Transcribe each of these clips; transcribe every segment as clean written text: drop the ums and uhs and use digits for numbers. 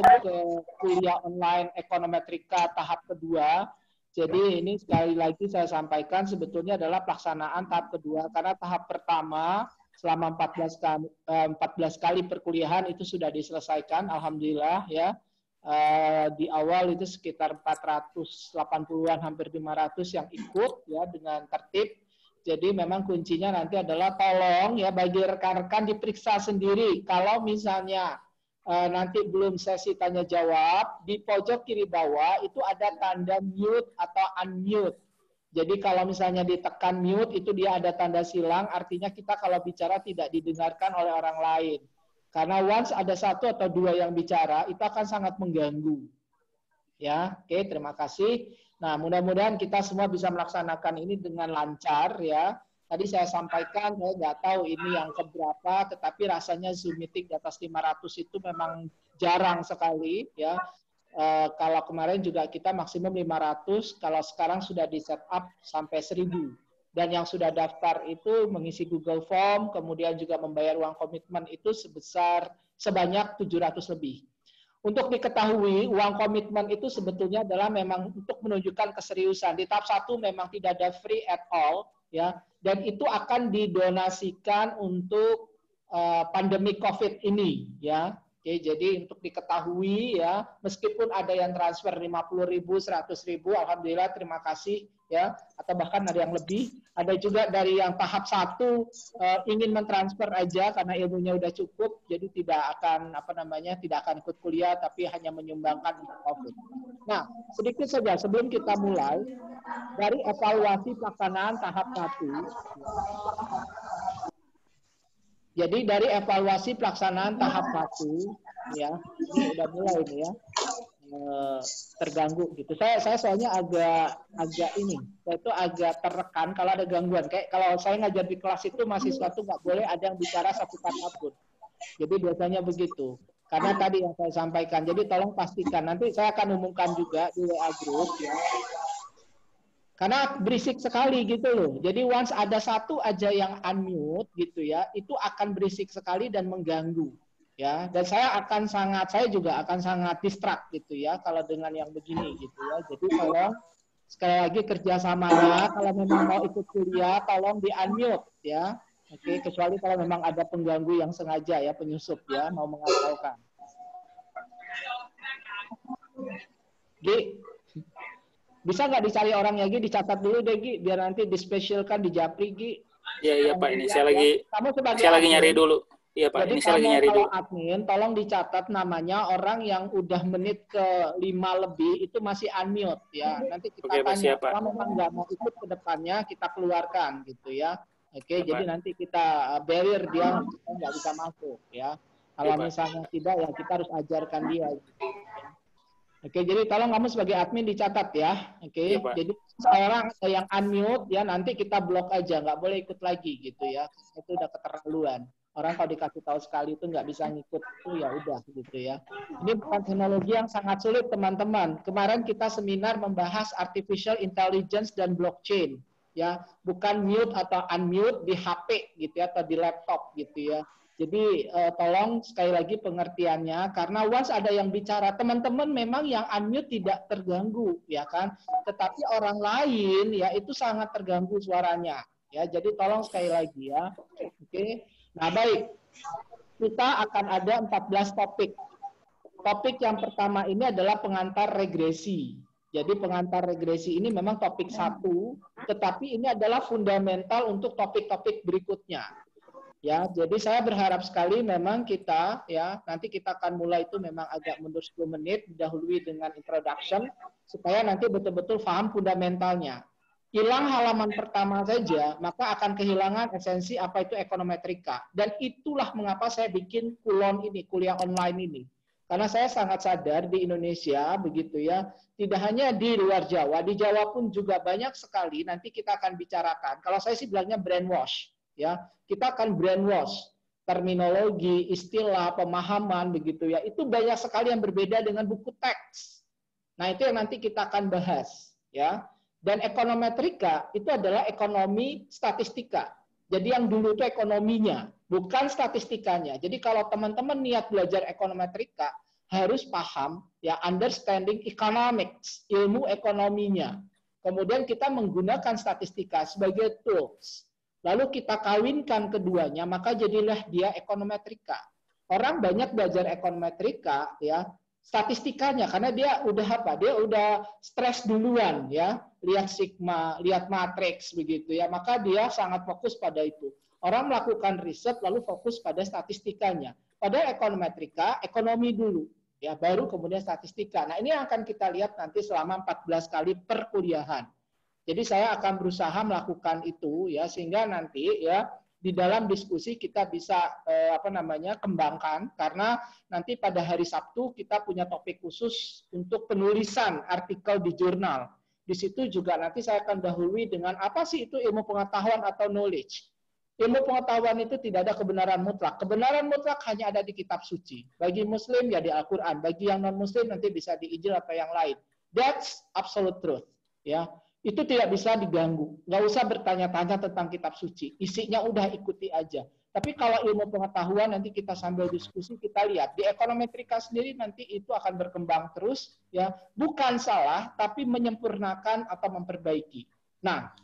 ke kuliah online ekonometrika tahap kedua. Jadi ini sekali lagi saya sampaikan sebetulnya adalah pelaksanaan tahap kedua, karena tahap pertama selama 14 kali perkuliahan itu sudah diselesaikan, alhamdulillah ya. Di awal itu sekitar 480-an hampir 500 yang ikut ya dengan tertib. Jadi memang kuncinya nanti adalah tolong ya bagi rekan-rekan diperiksa sendiri. Kalau misalnya nanti belum sesi tanya jawab, di pojok kiri bawah itu ada tanda mute atau unmute. Jadi kalau misalnya ditekan mute itu dia ada tanda silang, artinya kita kalau bicara tidak didengarkan oleh orang lain. Karena once ada satu atau dua yang bicara, itu akan sangat mengganggu. Ya, oke, terima kasih. Nah, mudah-mudahan kita semua bisa melaksanakan ini dengan lancar ya. Tadi saya sampaikan, saya nggak tahu ini yang keberapa, tetapi rasanya Zoom meeting di atas 500 itu memang jarang sekali ya. Kalau kemarin juga kita maksimum 500, kalau sekarang sudah di setup sampai 1000. Dan yang sudah daftar itu mengisi Google Form, kemudian juga membayar uang komitmen itu sebanyak 700 lebih. Untuk diketahui, uang komitmen itu sebetulnya adalah memang untuk menunjukkan keseriusan. Di tahap 1 memang tidak ada free at all, ya, dan itu akan didonasikan untuk pandemi COVID ini, ya. Oke, jadi untuk diketahui ya, meskipun ada yang transfer 50.000, 100.000, alhamdulillah terima kasih ya, atau bahkan ada yang lebih, ada juga dari yang tahap 1 ingin mentransfer aja karena ilmunya udah cukup, jadi tidak akan tidak akan ikut kuliah tapi hanya menyumbangkan untuk COVID. Nah, sedikit saja sebelum kita mulai dari evaluasi pelaksanaan tahap 1. Jadi dari evaluasi pelaksanaan tahap 1 ya, ini udah mulai ini ya, terganggu gitu. Saya soalnya agak ini, saya itu agak tertekan kalau ada gangguan. Kayak kalau saya ngajar di kelas itu mahasiswa tuh nggak boleh ada yang bicara satu kata pun. Jadi biasanya begitu. Karena tadi yang saya sampaikan. Jadi tolong pastikan. Nanti saya akan umumkan juga di WA group ya. Karena berisik sekali gitu loh. Jadi once ada satu aja yang unmute gitu ya, itu akan berisik sekali dan mengganggu. Ya, dan saya juga akan sangat distract gitu ya kalau dengan yang begini gitu ya. Jadi tolong sekali lagi kerjasamanya kalau memang mau ikut kuliah tolong di unmute ya. Oke, kecuali kalau memang ada pengganggu yang sengaja ya, penyusup ya mau mengacaukan. Bisa nggak dicari orangnya Gi, dicatat dulu deh Gi, biar nanti dispesialkan di Japri Gi. Iya Pak, ini saya lagi nyari dulu. Iya Pak, jadi ini saya lagi nyari dulu. Admin, tolong dicatat namanya orang yang udah menit ke 5 lebih itu masih unmute ya. Nanti kita tanya, kalau memang nggak mau ikut ke depannya kita keluarkan gitu ya. Oke, jadi nanti kita barrier dia nggak bisa masuk ya. Kalau misalnya tidak ya kita harus ajarkan dia. Oke, jadi tolong kamu sebagai admin dicatat ya. Oke, jadi seorang yang unmute ya nanti kita blok aja, nggak boleh ikut lagi gitu ya. Itu udah keterlaluan. Orang kalau dikasih tahu sekali itu nggak bisa ngikut itu ya udah gitu ya. Ini bukan teknologi yang sangat sulit teman-teman. Kemarin kita seminar membahas artificial intelligence dan blockchain ya, bukan mute atau unmute di HP gitu ya atau di laptop gitu ya. Jadi tolong sekali lagi pengertiannya, karena once ada yang bicara, teman-teman memang yang unmute tidak terganggu, ya kan? Tetapi orang lain ya itu sangat terganggu suaranya, ya. Jadi tolong sekali lagi ya, oke? Nah baik, kita akan ada 14 topik. Topik yang pertama ini adalah pengantar regresi. Jadi pengantar regresi ini memang topik 1, tetapi ini adalah fundamental untuk topik-topik berikutnya. Ya, jadi saya berharap sekali memang kita ya nanti kita akan mulai itu memang agak mundur 10 menit didahului dengan introduction supaya nanti betul-betul paham fundamentalnya. Hilang halaman pertama saja maka akan kehilangan esensi apa itu ekonometrika, dan itulah mengapa saya bikin kulon ini, kuliah online ini. Karena saya sangat sadar di Indonesia begitu ya, tidak hanya di luar Jawa, di Jawa pun juga banyak sekali nanti kita akan bicarakan. Kalau saya sih bilangnya brainwash. Ya, kita akan brainwash terminologi, istilah, pemahaman begitu ya. Itu banyak sekali yang berbeda dengan buku teks. Nah, itu yang nanti kita akan bahas ya. Dan ekonometrika itu adalah ekonomi statistika. Jadi yang dulu itu ekonominya, bukan statistikanya. Jadi kalau teman-teman niat belajar ekonometrika, harus paham ya understanding economics, ilmu ekonominya. Kemudian kita menggunakan statistika sebagai tools. Lalu kita kawinkan keduanya, maka jadilah dia ekonometrika. Orang banyak belajar ekonometrika ya, statistikanya karena dia udah apa? Dia udah stres duluan ya, lihat sigma, lihat matriks begitu ya, maka dia sangat fokus pada itu. Orang melakukan riset lalu fokus pada statistikanya. Pada ekonometrika, ekonomi dulu ya, baru kemudian statistika. Nah, ini yang akan kita lihat nanti selama 14 kali perkuliahan. Jadi saya akan berusaha melakukan itu ya, sehingga nanti ya di dalam diskusi kita bisa kembangkan, karena nanti pada hari Sabtu kita punya topik khusus untuk penulisan artikel di jurnal. Di situ juga nanti saya akan dahului dengan apa sih itu ilmu pengetahuan atau knowledge. Ilmu pengetahuan itu tidak ada kebenaran mutlak. Kebenaran mutlak hanya ada di kitab suci. Bagi Muslim ya di Al-Quran. Bagi yang non-Muslim nanti bisa di Injil atau yang lain. That's absolute truth. Ya, itu tidak bisa diganggu. Nggak usah bertanya-tanya tentang kitab suci. Isinya udah ikuti aja. Tapi kalau ilmu pengetahuan nanti kita sambil diskusi kita lihat di ekonometrika sendiri nanti itu akan berkembang terus. Ya, bukan salah, tapi menyempurnakan atau memperbaiki. Nah.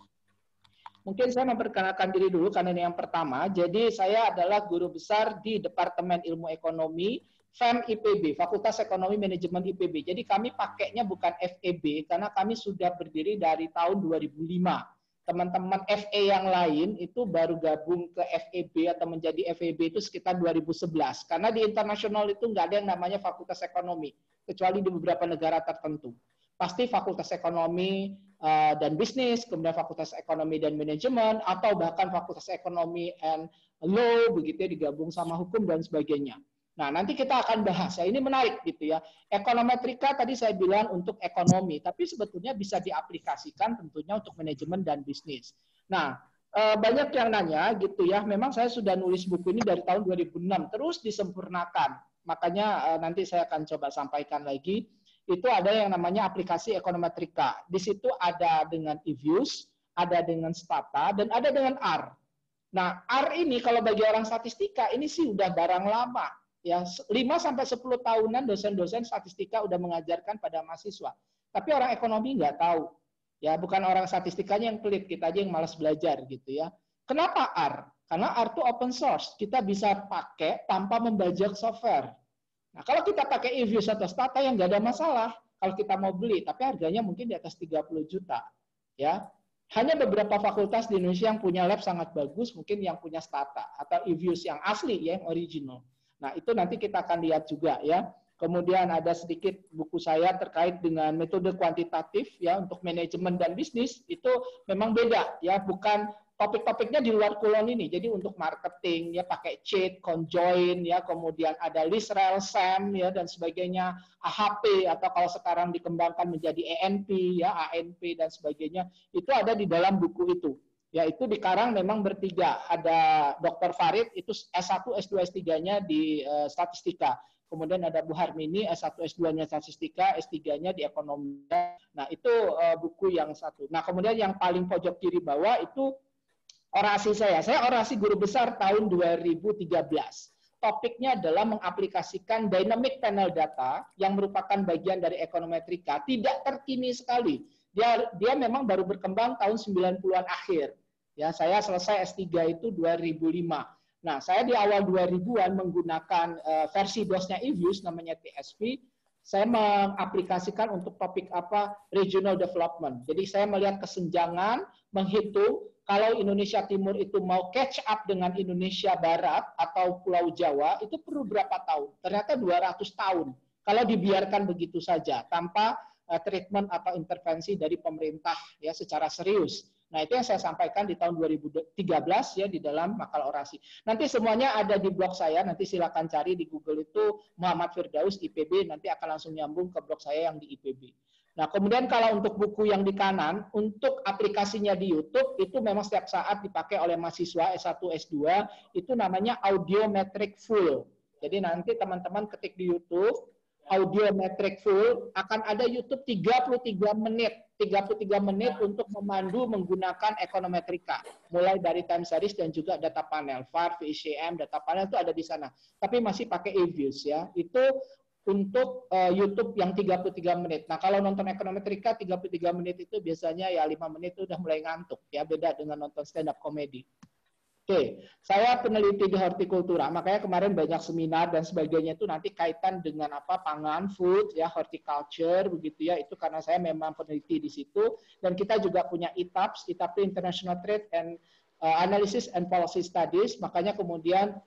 Mungkin saya memperkenalkan diri dulu karena ini yang pertama. Jadi saya adalah guru besar di Departemen Ilmu Ekonomi FEM IPB, Fakultas Ekonomi Manajemen IPB. Jadi kami pakainya bukan FEB karena kami sudah berdiri dari tahun 2005. Teman-teman FE yang lain itu baru gabung ke FEB atau menjadi FEB itu sekitar 2011. Karena di internasional itu nggak ada yang namanya Fakultas Ekonomi, kecuali di beberapa negara tertentu. Pasti Fakultas Ekonomi dan Bisnis, kemudian Fakultas Ekonomi dan Manajemen, atau bahkan Fakultas Ekonomi and Law, begitu ya, digabung sama hukum dan sebagainya. Nah, nanti kita akan bahas, ya ini menarik gitu ya. Ekonometrika tadi saya bilang untuk ekonomi, tapi sebetulnya bisa diaplikasikan tentunya untuk manajemen dan bisnis. Nah, banyak yang nanya gitu ya, memang saya sudah nulis buku ini dari tahun 2006, terus disempurnakan. Makanya nanti saya akan coba sampaikan lagi. Itu ada yang namanya aplikasi ekonometrika. Di situ ada dengan eViews, ada dengan Stata, dan ada dengan R. Nah, R ini kalau bagi orang statistika, ini sih udah barang lama. Ya, 5-10 tahunan dosen-dosen statistika udah mengajarkan pada mahasiswa. Tapi orang ekonomi nggak tahu. Ya, bukan orang statistikanya yang pelit, kita aja yang malas belajar gitu ya. Kenapa R? Karena R itu open source. Kita bisa pakai tanpa membajak software. Nah, kalau kita pakai eViews atau Stata yang nggak ada masalah kalau kita mau beli, tapi harganya mungkin di atas 30 juta. Ya. Hanya beberapa fakultas di Indonesia yang punya lab sangat bagus, mungkin yang punya Stata atau eViews yang asli ya, yang original. Nah, itu nanti kita akan lihat juga ya. Kemudian ada sedikit buku saya terkait dengan metode kuantitatif ya untuk manajemen dan bisnis, itu memang beda ya, bukan topik-topiknya di luar kulon ini. Jadi untuk marketing ya pakai cheat, conjoin ya, kemudian ada list rel, SAM ya dan sebagainya, AHP atau kalau sekarang dikembangkan menjadi ENP ya, ANP dan sebagainya, itu ada di dalam buku itu. Ya itu di Karang memang bertiga. Ada Dr. Farid itu S1, S2, S3-nya di statistika. Kemudian ada Bu Harmini S1, S2-nya statistika, S3-nya di ekonomi. Nah, itu buku yang satu. Nah, kemudian yang paling pojok kiri bawah itu orasi saya. Saya orasi guru besar tahun 2013. Topiknya adalah mengaplikasikan dynamic panel data yang merupakan bagian dari ekonometrika, tidak terkini sekali. Dia memang baru berkembang tahun 90-an akhir. Ya, saya selesai S3 itu 2005. Nah, saya di awal 2000-an menggunakan versi DOS-nya eViews namanya TSP. Saya mengaplikasikan untuk topik apa? Regional development. Jadi saya melihat kesenjangan, menghitung kalau Indonesia Timur itu mau catch up dengan Indonesia Barat atau Pulau Jawa, itu perlu berapa tahun? Ternyata 200 tahun. Kalau dibiarkan begitu saja, tanpa treatment atau intervensi dari pemerintah ya secara serius. Nah, itu yang saya sampaikan di tahun 2013 ya di dalam makalah orasi. Nanti semuanya ada di blog saya, nanti silakan cari di Google itu Muhammad Firdaus IPB, nanti akan langsung nyambung ke blog saya yang di IPB. Nah, kemudian kalau untuk buku yang di kanan, untuk aplikasinya di YouTube, itu memang setiap saat dipakai oleh mahasiswa S1, S2, itu namanya Audiometric Full. Jadi nanti teman-teman ketik di YouTube, Audiometric Full, akan ada YouTube 33 menit. 33 menit untuk memandu menggunakan ekonometrika. Mulai dari time series dan juga data panel. VAR, VICM, data panel itu ada di sana. Tapi masih pakai eViews ya. Itu untuk YouTube yang 33 menit. Nah, kalau nonton Econometrica 33 menit itu biasanya ya 5 menit itu udah mulai ngantuk ya, beda dengan nonton stand up comedy. Oke, saya peneliti di hortikultura, makanya kemarin banyak seminar dan sebagainya itu nanti kaitan dengan apa pangan, food, ya horticulture begitu ya. Itu karena saya memang peneliti di situ dan kita juga punya ITAPS, ITAP International Trade and Analysis and Policy Studies. Makanya kemudian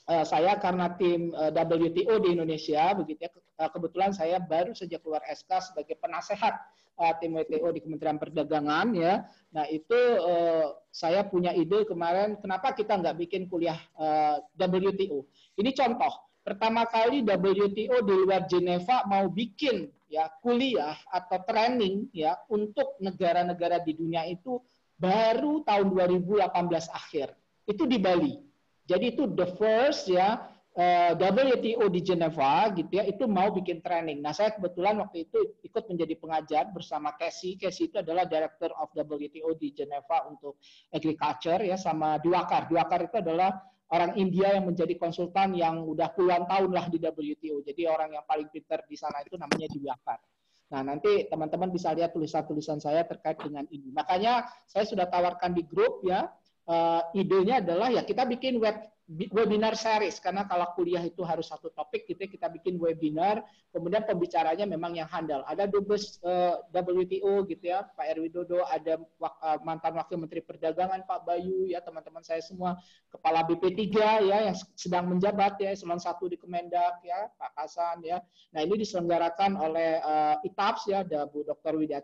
saya karena tim WTO di Indonesia begitu ya, kebetulan saya baru saja keluar SK sebagai penasehat tim WTO di Kementerian Perdagangan ya. Nah itu saya punya ide kemarin kenapa kita nggak bikin kuliah WTO. Ini contoh pertama kali WTO di luar Geneva mau bikin ya kuliah atau training ya untuk negara-negara di dunia itu baru tahun 2018 akhir. Itu di Bali. Jadi itu the first ya WTO di Geneva gitu ya, itu mau bikin training. Nah, saya kebetulan waktu itu ikut menjadi pengajar bersama Casey. Casey itu adalah Director of WTO di Geneva untuk agriculture ya, sama Diwakar. Diwakar itu adalah orang India yang menjadi konsultan yang udah puluhan tahun lah di WTO. Jadi orang yang paling pintar di sana itu namanya Diwakar. Nah, nanti teman-teman bisa lihat tulisan-tulisan saya terkait dengan ini. Makanya saya sudah tawarkan di grup ya, idenya adalah ya kita bikin webinar series karena kalau kuliah itu harus satu topik gitu kita bikin webinar, kemudian pembicaranya memang yang handal. Ada dubes WTO gitu ya, Pak Erwi Dodo, ada mantan Wakil Menteri Perdagangan Pak Bayu ya, teman-teman saya semua, kepala BP3 ya yang sedang menjabat ya, eselon 1 di Kemendak ya, Pak Hasan ya. Nah, ini diselenggarakan oleh ITAPS ya, ada Bu Dr. Widya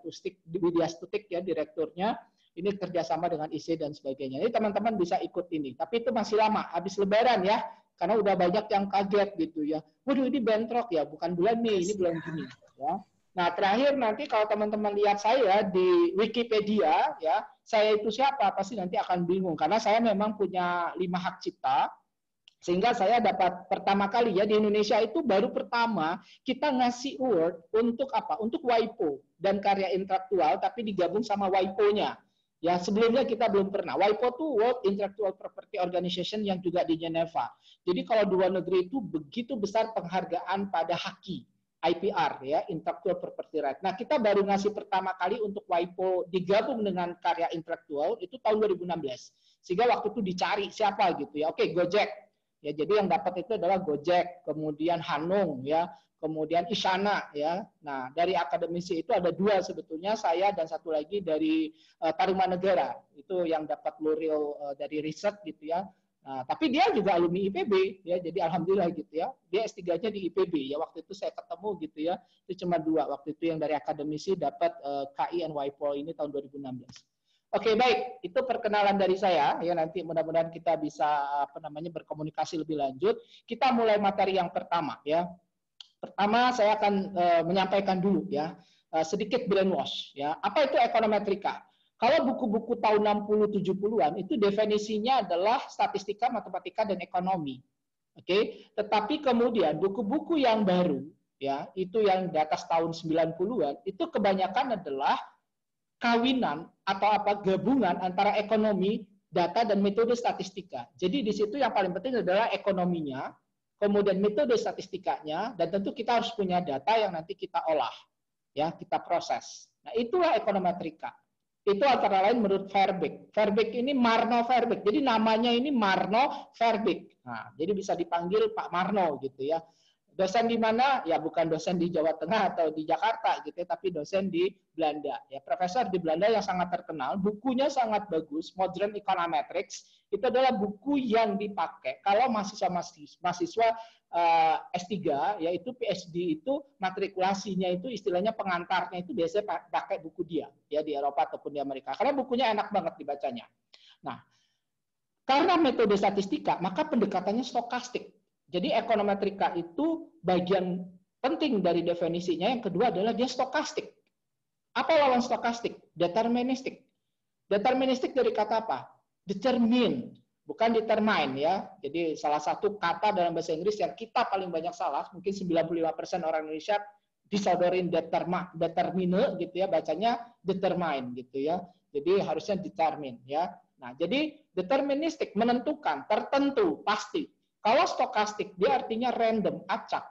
Stutik ya direkturnya. Ini kerjasama dengan IC dan sebagainya. Ini teman-teman bisa ikut ini. Tapi itu masih lama, habis Lebaran ya. Karena udah banyak yang kaget gitu ya. Waduh ini bentrok ya, bukan bulan Mei, ini bulan Juni. Ya. Nah terakhir nanti kalau teman-teman lihat saya di Wikipedia, ya saya itu siapa, pasti nanti akan bingung. Karena saya memang punya 5 hak cipta. Sehingga saya dapat pertama kali ya di Indonesia itu baru pertama kita ngasih award untuk apa? Untuk WIPO dan karya intelektual, tapi digabung sama WIPO-nya. Ya, sebelumnya kita belum pernah. WIPO itu World Intellectual Property Organization yang juga di Geneva. Jadi kalau dua negeri itu begitu besar penghargaan pada HAKI, IPR ya, Intellectual Property Right. Nah, kita baru ngasih pertama kali untuk WIPO digabung dengan karya intelektual itu tahun 2016. Sehingga waktu itu dicari siapa gitu ya. Oke, Gojek. Ya, jadi yang dapat itu adalah Gojek, kemudian Hanung ya, kemudian Isyana ya. Nah, dari akademisi itu ada 2 sebetulnya, saya dan satu lagi dari Tarumanegara. Itu yang dapat Luril dari riset gitu ya. Nah, tapi dia juga alumni IPB ya. Jadi alhamdulillah gitu ya. Dia S3-nya di IPB ya. Waktu itu saya ketemu gitu ya. Itu cuma 2 waktu itu yang dari akademisi dapat KI and WIPO ini tahun 2016. Oke, baik. Itu perkenalan dari saya ya, nanti mudah-mudahan kita bisa berkomunikasi lebih lanjut. Kita mulai materi yang pertama ya. Pertama saya akan menyampaikan dulu ya sedikit brainwash ya. Apa itu ekonometrika? Kalau buku-buku tahun 60 70-an itu definisinya adalah statistika, matematika dan ekonomi. Oke, tetapi kemudian buku-buku yang baru ya, itu yang di atas tahun 90-an itu kebanyakan adalah kawinan atau apa gabungan antara ekonomi, data dan metode statistika. Jadi di situ yang paling penting adalah ekonominya, kemudian metode statistikanya, dan tentu kita harus punya data yang nanti kita olah, ya kita proses. Nah itulah ekonometrika. Itu antara lain menurut Verbeek. Verbeek ini Marno Verbeek. Jadi namanya ini Marno Verbeek. Nah, jadi bisa dipanggil Pak Marno gitu ya. Dosen di mana? Ya bukan dosen di Jawa Tengah atau di Jakarta gitu ya, tapi dosen di Belanda. Ya, profesor di Belanda yang sangat terkenal, bukunya sangat bagus, Modern Econometrics. Itu adalah buku yang dipakai kalau mahasiswa S3 yaitu PhD itu matrikulasinya itu istilahnya pengantarnya itu biasanya pakai buku dia ya di Eropa ataupun di Amerika. Karena bukunya enak banget dibacanya. Nah, karena metode statistika, maka pendekatannya stokastik. Jadi ekonometrika itu bagian penting dari definisinya. Yang kedua adalah dia stokastik. Apa lawan stokastik? Deterministik. Deterministik dari kata apa? Determine, bukan determine ya. Jadi salah satu kata dalam bahasa Inggris yang kita paling banyak salah, mungkin 95% orang Indonesia disodorin determine gitu ya, bacanya determine gitu ya. Jadi harusnya determine ya. Nah, jadi deterministik menentukan, tertentu, pasti. Kalau stokastik dia artinya random, acak.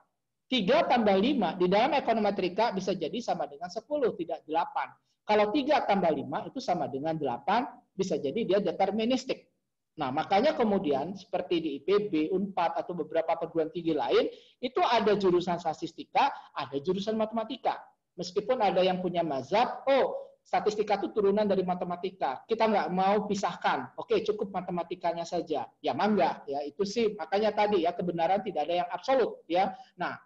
3 tambah 5 di dalam ekonometrika bisa jadi sama dengan 10, tidak 8. Kalau 3 tambah 5 itu sama dengan 8, bisa jadi dia deterministik. Nah, makanya kemudian seperti di IPB, Unpad, atau beberapa perguruan tinggi lain, itu ada jurusan statistika, ada jurusan matematika. Meskipun ada yang punya mazhab, oh, statistika itu turunan dari matematika. Kita nggak mau pisahkan. Oke, cukup matematikanya saja. Ya, mangga. Ya, itu sih. Makanya tadi ya, kebenaran tidak ada yang absolut. Ya. Nah,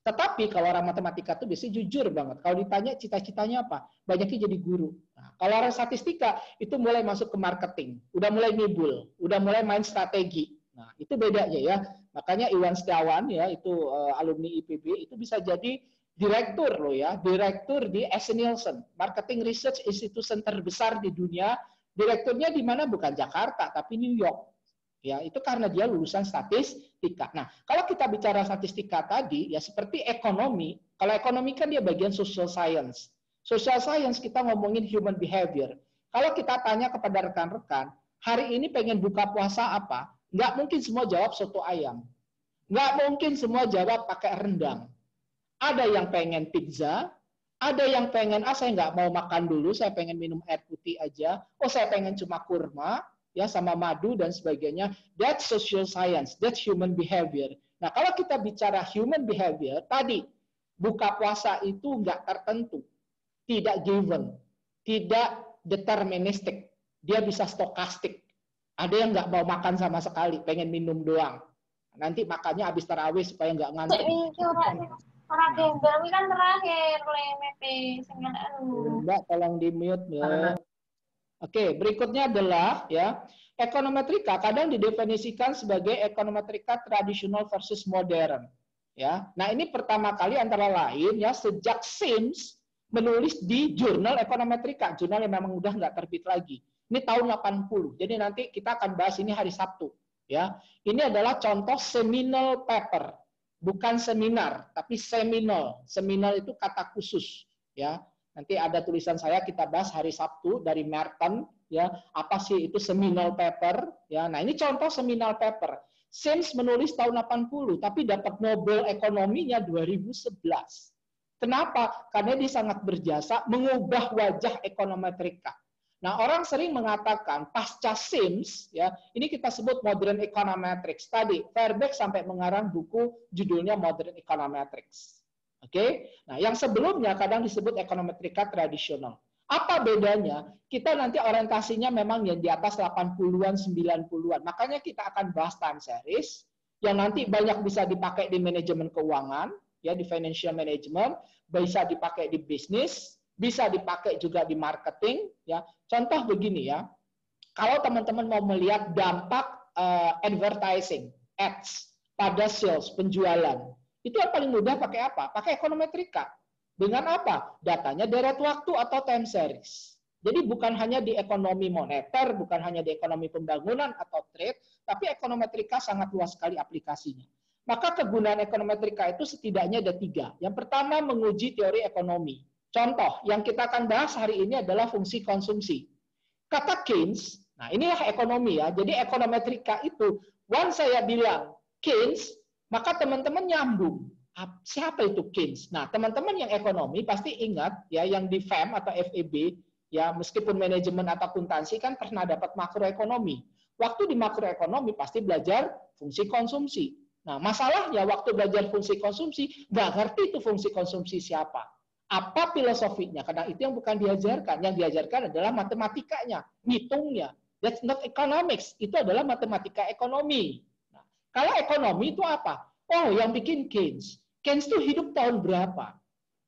tetapi kalau orang matematika itu biasanya jujur banget. Kalau ditanya cita-citanya apa, banyaknya jadi guru. Nah, kalau orang statistika itu mulai masuk ke marketing, udah mulai ngibul, udah mulai main strategi. Nah, itu bedanya ya. Makanya Iwan Setiawan ya, itu alumni IPB, itu bisa jadi direktur loh ya, direktur di S. Nielsen, marketing research institution terbesar di dunia. Direkturnya di mana? Bukan Jakarta, tapi New York. Ya, itu karena dia lulusan statistika. Nah, kalau kita bicara statistika tadi, ya seperti ekonomi. Kalau ekonomi kan dia bagian social science. Social science kita ngomongin human behavior. Kalau kita tanya kepada rekan-rekan, hari ini pengen buka puasa apa? Nggak mungkin semua jawab soto ayam. Nggak mungkin semua jawab pakai rendang. Ada yang pengen pizza, ada yang pengen, saya nggak mau makan dulu, saya pengen minum air putih aja. Oh, saya pengen cuma kurma, ya sama madu dan sebagainya. That's social science, that's human behavior. Nah, kalau kita bicara human behavior, tadi buka puasa itu nggak tertentu, tidak given, tidak deterministik, dia bisa stokastik. Ada yang nggak mau makan sama sekali, pengen minum doang. Nanti makannya habis tarawih supaya nggak ngantuk. Kan terakhir, Mbak, tolong di mute ya. Oke, berikutnya adalah ya, ekonometrika kadang didefinisikan sebagai ekonometrika tradisional versus modern. Ya, nah ini pertama kali antara lain ya sejak Sims menulis di jurnal ekonometrika, jurnal yang memang udah nggak terbit lagi. Ini tahun 80. Jadi nanti kita akan bahas ini hari Sabtu. Ya, ini adalah contoh seminal paper, bukan seminar, tapi seminal. Seminal itu kata khusus. Ya. Nanti ada tulisan saya kita bahas hari Sabtu dari Merton ya, apa sih itu seminal paper ya. Nah, ini contoh seminal paper. Sims menulis tahun 80 tapi dapat Nobel ekonominya 2011. Kenapa? Karena dia sangat berjasa mengubah wajah ekonometrika. Nah, orang sering mengatakan pasca Sims ya, ini kita sebut modern econometrics. Tadi Fairbanks sampai mengarang buku judulnya Modern Econometrics. Oke, nah yang sebelumnya kadang disebut ekonometrika tradisional. Apa bedanya? Kita nanti orientasinya memang yang di atas 80-an, 90-an. Makanya kita akan bahas time series yang nanti banyak bisa dipakai di manajemen keuangan, ya di financial management, bisa dipakai di bisnis, bisa dipakai juga di marketing. Ya, contoh begini ya, kalau teman-teman mau melihat dampak advertising, ads pada sales, penjualan. Itu yang paling mudah pakai apa? Pakai ekonometrika. Dengan apa? Datanya deret waktu atau time series. Jadi bukan hanya di ekonomi moneter, bukan hanya di ekonomi pembangunan atau trade, tapi ekonometrika sangat luas sekali aplikasinya. Maka kegunaan ekonometrika itu setidaknya ada 3. Yang pertama, menguji teori ekonomi. Contoh, yang kita akan bahas hari ini adalah fungsi konsumsi. Kata Keynes, nah inilah ekonomi ya, jadi ekonometrika itu, once saya bilang Keynes, maka teman-teman nyambung. Siapa itu Keynes? Nah, teman-teman yang ekonomi pasti ingat ya yang di FEM atau FEB ya meskipun manajemen atau akuntansi kan pernah dapat makroekonomi. Waktu di makroekonomi pasti belajar fungsi konsumsi. Nah, masalahnya waktu belajar fungsi konsumsi nggak ngerti itu fungsi konsumsi siapa. Apa filosofinya? Karena itu yang bukan diajarkan. Yang diajarkan adalah matematikanya, ngitungnya. That's not economics. Itu adalah matematika ekonomi. Kalau ekonomi itu apa? Oh, yang bikin Keynes. Keynes itu hidup tahun berapa?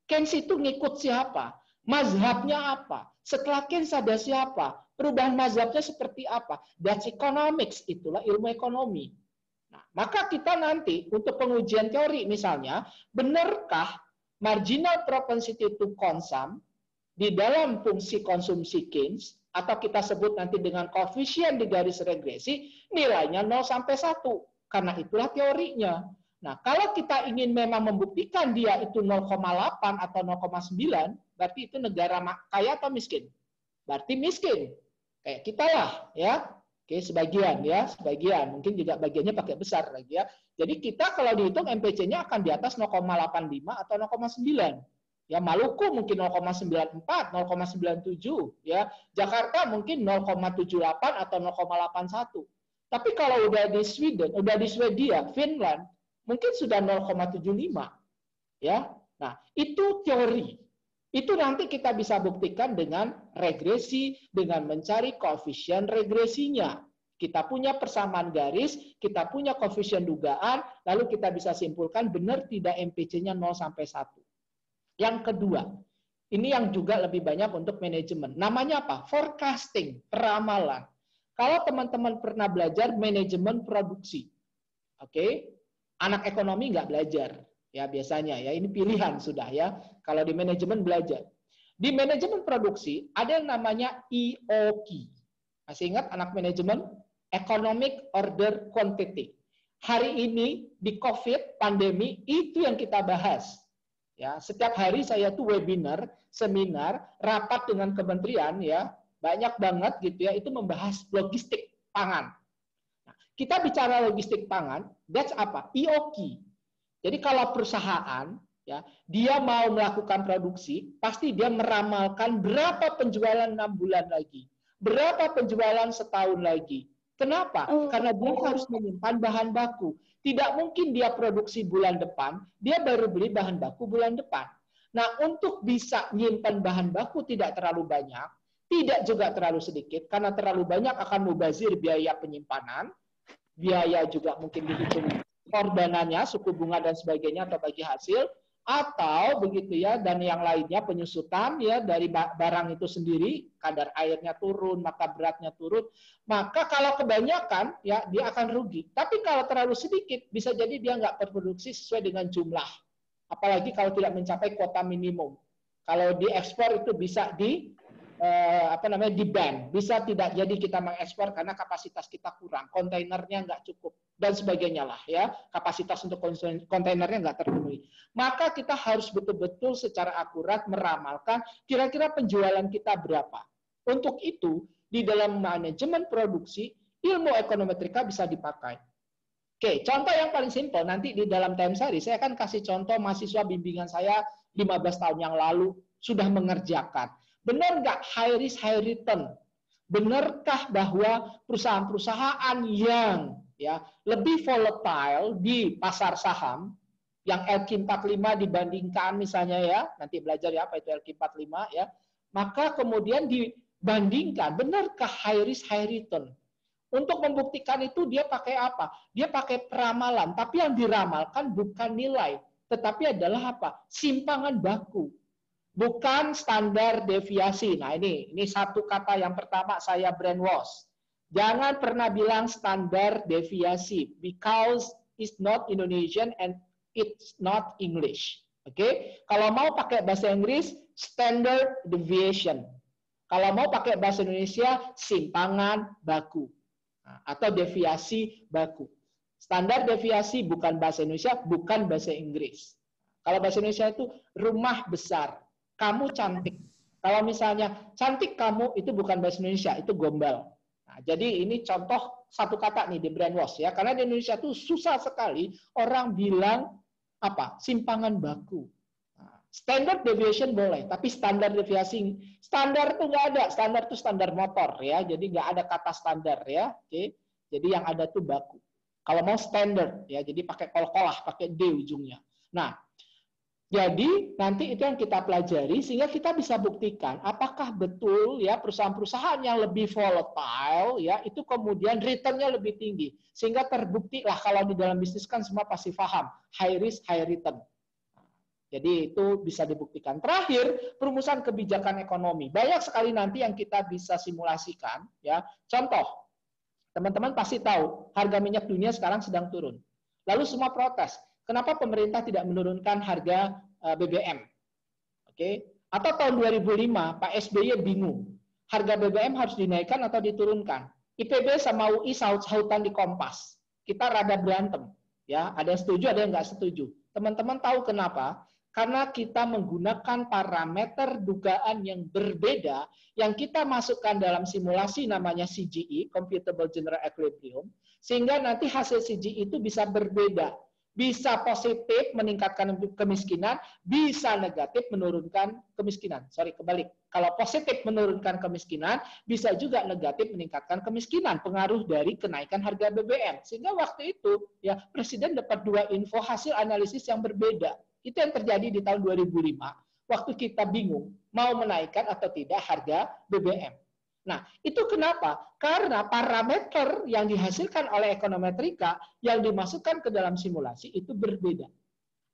Keynes itu ngikut siapa? Mazhabnya apa? Setelah Keynes ada siapa? Perubahan mazhabnya seperti apa? That's economics. Itulah ilmu ekonomi. Nah, maka kita nanti untuk pengujian teori misalnya, benarkah marginal propensity to consume di dalam fungsi konsumsi Keynes, atau kita sebut nanti dengan koefisien di garis regresi, nilainya 0 sampai 1. Karena itulah teorinya. Nah, kalau kita ingin memang membuktikan dia itu 0,8 atau 0,9, berarti itu negara kaya atau miskin? Berarti miskin. Kayak kita lah, ya. Oke, sebagian ya, sebagian. Mungkin juga bagiannya pakai besar lagi ya. Jadi kita kalau dihitung MPC-nya akan di atas 0,85 atau 0,9. Ya, Maluku mungkin 0,94, 0,97 ya. Jakarta mungkin 0,78 atau 0,81. Tapi kalau udah di Sweden, udah di Swedia, Finland, mungkin sudah 0,75 ya. Nah, itu teori. Itu nanti kita bisa buktikan dengan regresi, dengan mencari koefisien regresinya. Kita punya persamaan garis, kita punya koefisien dugaan, lalu kita bisa simpulkan benar tidak MPC-nya 0 sampai 1. Yang kedua, ini yang juga lebih banyak untuk manajemen. Namanya apa? Forecasting, peramalan. Kalau teman-teman pernah belajar manajemen produksi, oke? Anak ekonomi nggak belajar. Ya biasanya ya, ini pilihan sudah ya. Kalau di manajemen belajar. Di manajemen produksi ada yang namanya EOQ. Masih ingat anak manajemen? Economic Order Quantity. Hari ini di COVID pandemi itu yang kita bahas. Ya, setiap hari saya tuh webinar, seminar, rapat dengan kementerian ya, banyak banget gitu ya, itu membahas logistik pangan. Nah, kita bicara logistik pangan, that's apa? EOQ. Jadi kalau perusahaan ya, dia mau melakukan produksi, pasti dia meramalkan berapa penjualan 6 bulan lagi, berapa penjualan setahun lagi. Kenapa? Karena dia harus menyimpan bahan baku. Tidak mungkin dia produksi bulan depan, dia baru beli bahan baku bulan depan. Nah, untuk bisa menyimpan bahan baku tidak terlalu banyak, tidak juga terlalu sedikit, karena terlalu banyak akan mubazir biaya penyimpanan, biaya juga mungkin dihitung korbanannya, suku bunga dan sebagainya atau bagi hasil, atau begitu ya, dan yang lainnya penyusutan ya dari barang itu sendiri, kadar airnya turun, maka beratnya turun. Maka kalau kebanyakan ya dia akan rugi. Tapi kalau terlalu sedikit bisa jadi dia nggak berproduksi sesuai dengan jumlah. Apalagi kalau tidak mencapai kuota minimum. Kalau diekspor itu bisa di di-ban, bisa tidak jadi kita mengekspor karena kapasitas kita kurang, kontainernya nggak cukup dan sebagainya lah ya, kapasitas untuk kontainernya nggak terpenuhi. Maka kita harus betul-betul secara akurat meramalkan kira-kira penjualan kita berapa. Untuk itu di dalam manajemen produksi ilmu ekonometrika bisa dipakai. Oke, contoh yang paling simpel nanti di dalam time sari saya akan kasih contoh mahasiswa bimbingan saya 15 tahun yang lalu sudah mengerjakan. Benar nggak high risk, high return? Benarkah bahwa perusahaan-perusahaan yang ya lebih volatile di pasar saham, yang LQ45 dibandingkan misalnya ya, nanti belajar ya apa itu LQ45 ya, maka kemudian dibandingkan, benarkah high risk, high return? Untuk membuktikan itu dia pakai apa? Dia pakai peramalan, tapi yang diramalkan bukan nilai, tetapi adalah apa? Simpangan baku. Bukan standar deviasi. Nah ini satu kata yang pertama saya brainwash. Jangan pernah bilang standar deviasi because it's not Indonesian and it's not English. Oke? Kalau mau pakai bahasa Inggris standard deviation. Kalau mau pakai bahasa Indonesia simpangan baku atau deviasi baku. Standar deviasi bukan bahasa Indonesia, bukan bahasa Inggris. Kalau bahasa Indonesia itu rumah besar. Kamu cantik. Kalau misalnya cantik kamu itu bukan bahasa Indonesia, itu gombal. Nah, jadi ini contoh satu kata nih di brainwash ya. Karena di Indonesia itu susah sekali orang bilang apa? Simpangan baku. Nah, standard deviation boleh, tapi standar deviasi standar itu nggak ada. Standar itu standar motor ya. Jadi nggak ada kata standar ya. Oke. Jadi yang ada tuh baku. Kalau mau standard ya, jadi pakai kol-kolah, pakai D ujungnya. Nah, jadi nanti itu yang kita pelajari sehingga kita bisa buktikan apakah betul ya perusahaan-perusahaan yang lebih volatile ya itu kemudian return-nya lebih tinggi sehingga terbukti lah kalau di dalam bisnis kan semua pasti paham high risk high return. Jadi itu bisa dibuktikan. Terakhir perumusan kebijakan ekonomi banyak sekali nanti yang kita bisa simulasikan ya. Contoh teman-teman pasti tahu harga minyak dunia sekarang sedang turun. Lalu semua protes. Kenapa pemerintah tidak menurunkan harga BBM? Oke. Atau tahun 2005 Pak SBY bingung. Harga BBM harus dinaikkan atau diturunkan. IPB sama UI saut-sautan di Kompas. Kita rada berantem. Ya, ada yang setuju, ada yang nggak setuju. Teman-teman tahu kenapa? Karena kita menggunakan parameter dugaan yang berbeda yang kita masukkan dalam simulasi namanya CGE, Computable General Equilibrium, sehingga nanti hasil CGE itu bisa berbeda. Bisa positif meningkatkan kemiskinan, bisa negatif menurunkan kemiskinan. Sorry, kebalik. Kalau positif menurunkan kemiskinan, bisa juga negatif meningkatkan kemiskinan, pengaruh dari kenaikan harga BBM. Sehingga waktu itu ya Presiden dapat dua info hasil analisis yang berbeda. Itu yang terjadi di tahun 2005, waktu kita bingung mau menaikkan atau tidak harga BBM. Nah, itu kenapa? Karena parameter yang dihasilkan oleh ekonometrika yang dimasukkan ke dalam simulasi itu berbeda.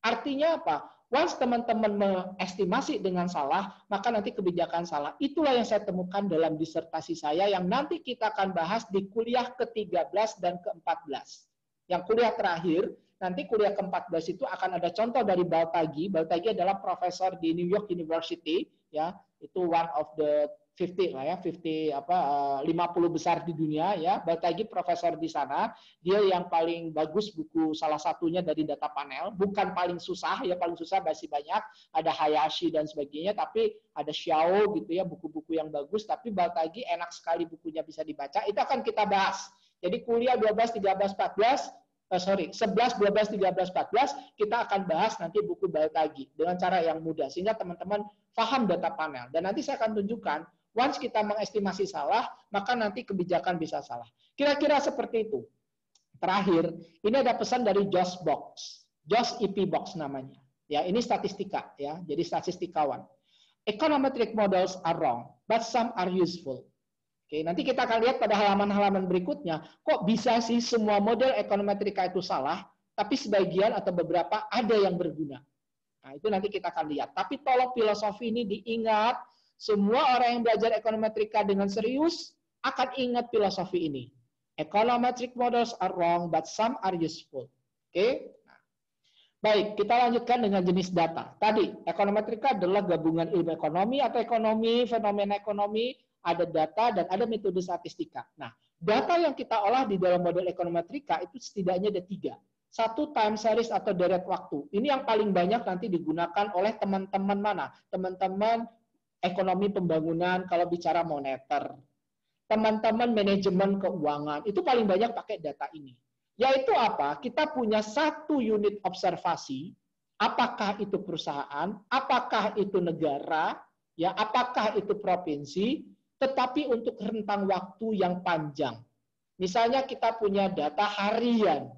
Artinya apa? Once teman-teman mengestimasi dengan salah, maka nanti kebijakan salah. Itulah yang saya temukan dalam disertasi saya yang nanti kita akan bahas di kuliah ke-13 dan ke-14. Yang kuliah terakhir, nanti kuliah ke-14 itu akan ada contoh dari Baltagi. Baltagi adalah profesor di New York University, ya, itu one of the 50 lah ya, 50 besar di dunia ya. Baltagi profesor di sana, dia yang paling bagus buku salah satunya dari data panel, bukan paling susah ya, paling susah masih banyak, ada Hayashi dan sebagainya, tapi ada Xiao gitu ya, buku-buku yang bagus, tapi Baltagi enak sekali bukunya bisa dibaca. Itu akan kita bahas. Jadi kuliah 12, 13, 14 11, 12, 13, 14 kita akan bahas nanti buku Baltagi dengan cara yang mudah sehingga teman-teman paham data panel. Dan nanti saya akan tunjukkan once kita mengestimasi salah, maka nanti kebijakan bisa salah. Kira-kira seperti itu. Terakhir, ini ada pesan dari Josh Box. Josh EP Box namanya. Ya, ini statistika ya. Jadi statistikawan. Econometric models are wrong, but some are useful. Oke, nanti kita akan lihat pada halaman-halaman berikutnya, kok bisa sih semua model ekonometrika itu salah, tapi sebagian atau beberapa ada yang berguna. Nah, itu nanti kita akan lihat. Tapi tolong filosofi ini diingat, semua orang yang belajar ekonometrika dengan serius akan ingat filosofi ini. Econometric models are wrong, but some are useful. Oke? Nah, baik, kita lanjutkan dengan jenis data. Tadi, ekonometrika adalah gabungan ilmu ekonomi atau ekonomi, fenomena ekonomi, ada data dan ada metode statistika. Nah, data yang kita olah di dalam model ekonometrika itu setidaknya ada 3. Satu, time series atau deret waktu. Ini yang paling banyak nanti digunakan oleh teman-teman mana? Teman-teman ekonomi pembangunan kalau bicara moneter. Teman-teman manajemen keuangan. Itu paling banyak pakai data ini. Yaitu apa? Kita punya satu unit observasi. Apakah itu perusahaan? Apakah itu negara? Ya, apakah itu provinsi? Tetapi untuk rentang waktu yang panjang. Misalnya kita punya data harian,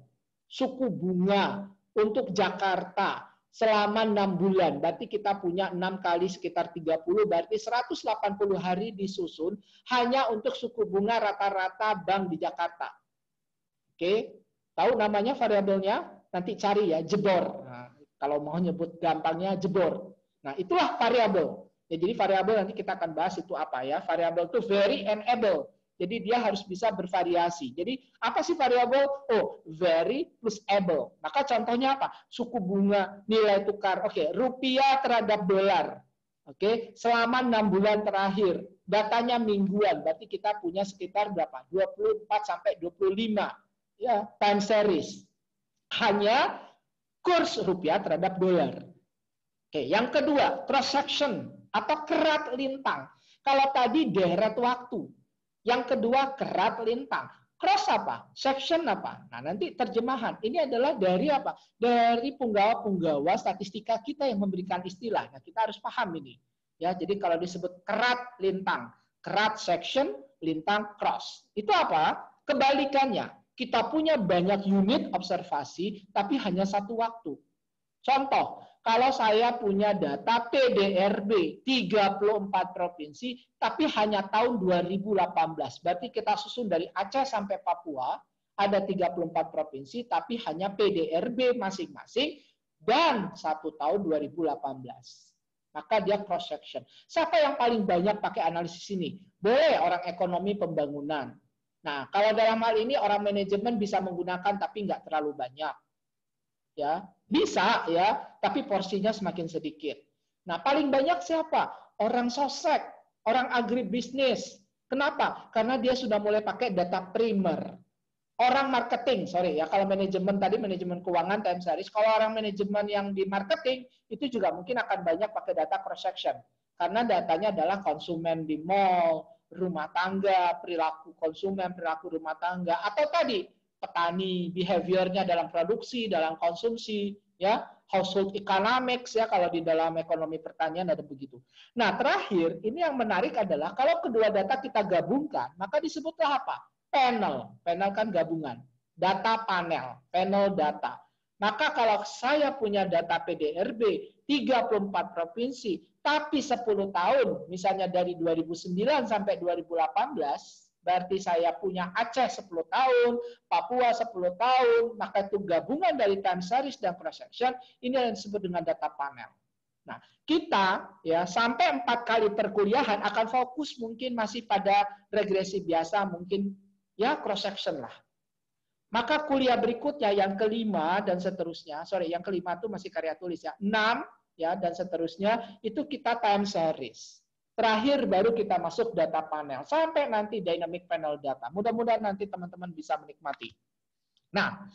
suku bunga untuk Jakarta selama 6 bulan. Berarti kita punya 6 kali sekitar 30, berarti 180 hari disusun hanya untuk suku bunga rata-rata bank di Jakarta. Oke, tahu namanya variabelnya? Nanti cari ya, jebor. Nah, kalau mau nyebut gampangnya jebor. Nah, itulah variabel. Ya, jadi variabel nanti kita akan bahas itu apa ya. Variabel itu vary and able. Jadi dia harus bisa bervariasi. Jadi apa sih variabel? Oh, vary plus able. Maka contohnya apa? Suku bunga, nilai tukar. Oke, rupiah terhadap dolar. Oke, selama 6 bulan terakhir. Datanya mingguan. Berarti kita punya sekitar berapa? 24 sampai 25. Ya, time series. Hanya kurs rupiah terhadap dolar. Oke, yang kedua, cross section atau kerat lintang. Kalau tadi deret waktu, yang kedua kerat lintang. Cross apa? Section apa? Nah, nanti terjemahan. Ini adalah dari apa? Dari penggawa-penggawa statistika kita yang memberikan istilah. Nah, kita harus paham ini. Ya, jadi kalau disebut kerat lintang, kerat section, lintang cross. Itu apa? Kebalikannya. Kita punya banyak unit observasi, tapi hanya satu waktu. Contoh, kalau saya punya data PDRB 34 provinsi, tapi hanya tahun 2018. Berarti kita susun dari Aceh sampai Papua, ada 34 provinsi, tapi hanya PDRB masing-masing, dan 1 tahun 2018. Maka dia cross section. Siapa yang paling banyak pakai analisis ini? Boleh orang ekonomi pembangunan. Nah, kalau dalam hal ini orang manajemen bisa menggunakan, tapi nggak terlalu banyak. Ya, bisa ya, tapi porsinya semakin sedikit. Nah, paling banyak siapa? Orang sosek, orang agribisnis. Kenapa? Karena dia sudah mulai pakai data primer. orang marketing, sorry ya, kalau manajemen tadi manajemen keuangan time series, kalau orang manajemen yang di marketing itu juga mungkin akan banyak pakai data cross section karena datanya adalah konsumen di mall, rumah tangga, perilaku konsumen, perilaku rumah tangga, atau tadi petani, behaviornya dalam produksi, dalam konsumsi, ya, household economics ya kalau di dalam ekonomi pertanian ada begitu. Nah terakhir ini yang menarik adalah kalau kedua data kita gabungkan maka disebutlah apa? Panel kan gabungan, data panel, panel data. Maka kalau saya punya data PDRB 34 provinsi, tapi 10 tahun, misalnya dari 2009 sampai 2018, berarti saya punya Aceh 10 tahun, Papua 10 tahun, maka itu gabungan dari time series dan cross section, ini yang disebut dengan data panel. Nah, kita ya sampai 4 kali perkuliahan akan fokus mungkin masih pada regresi biasa, mungkin ya cross section lah. Maka kuliah berikutnya yang kelima dan seterusnya, yang kelima itu masih karya tulis ya, 6 ya dan seterusnya itu kita time series. Terakhir baru kita masuk data panel sampai nanti dynamic panel data. Mudah-mudahan nanti teman-teman bisa menikmati. Nah,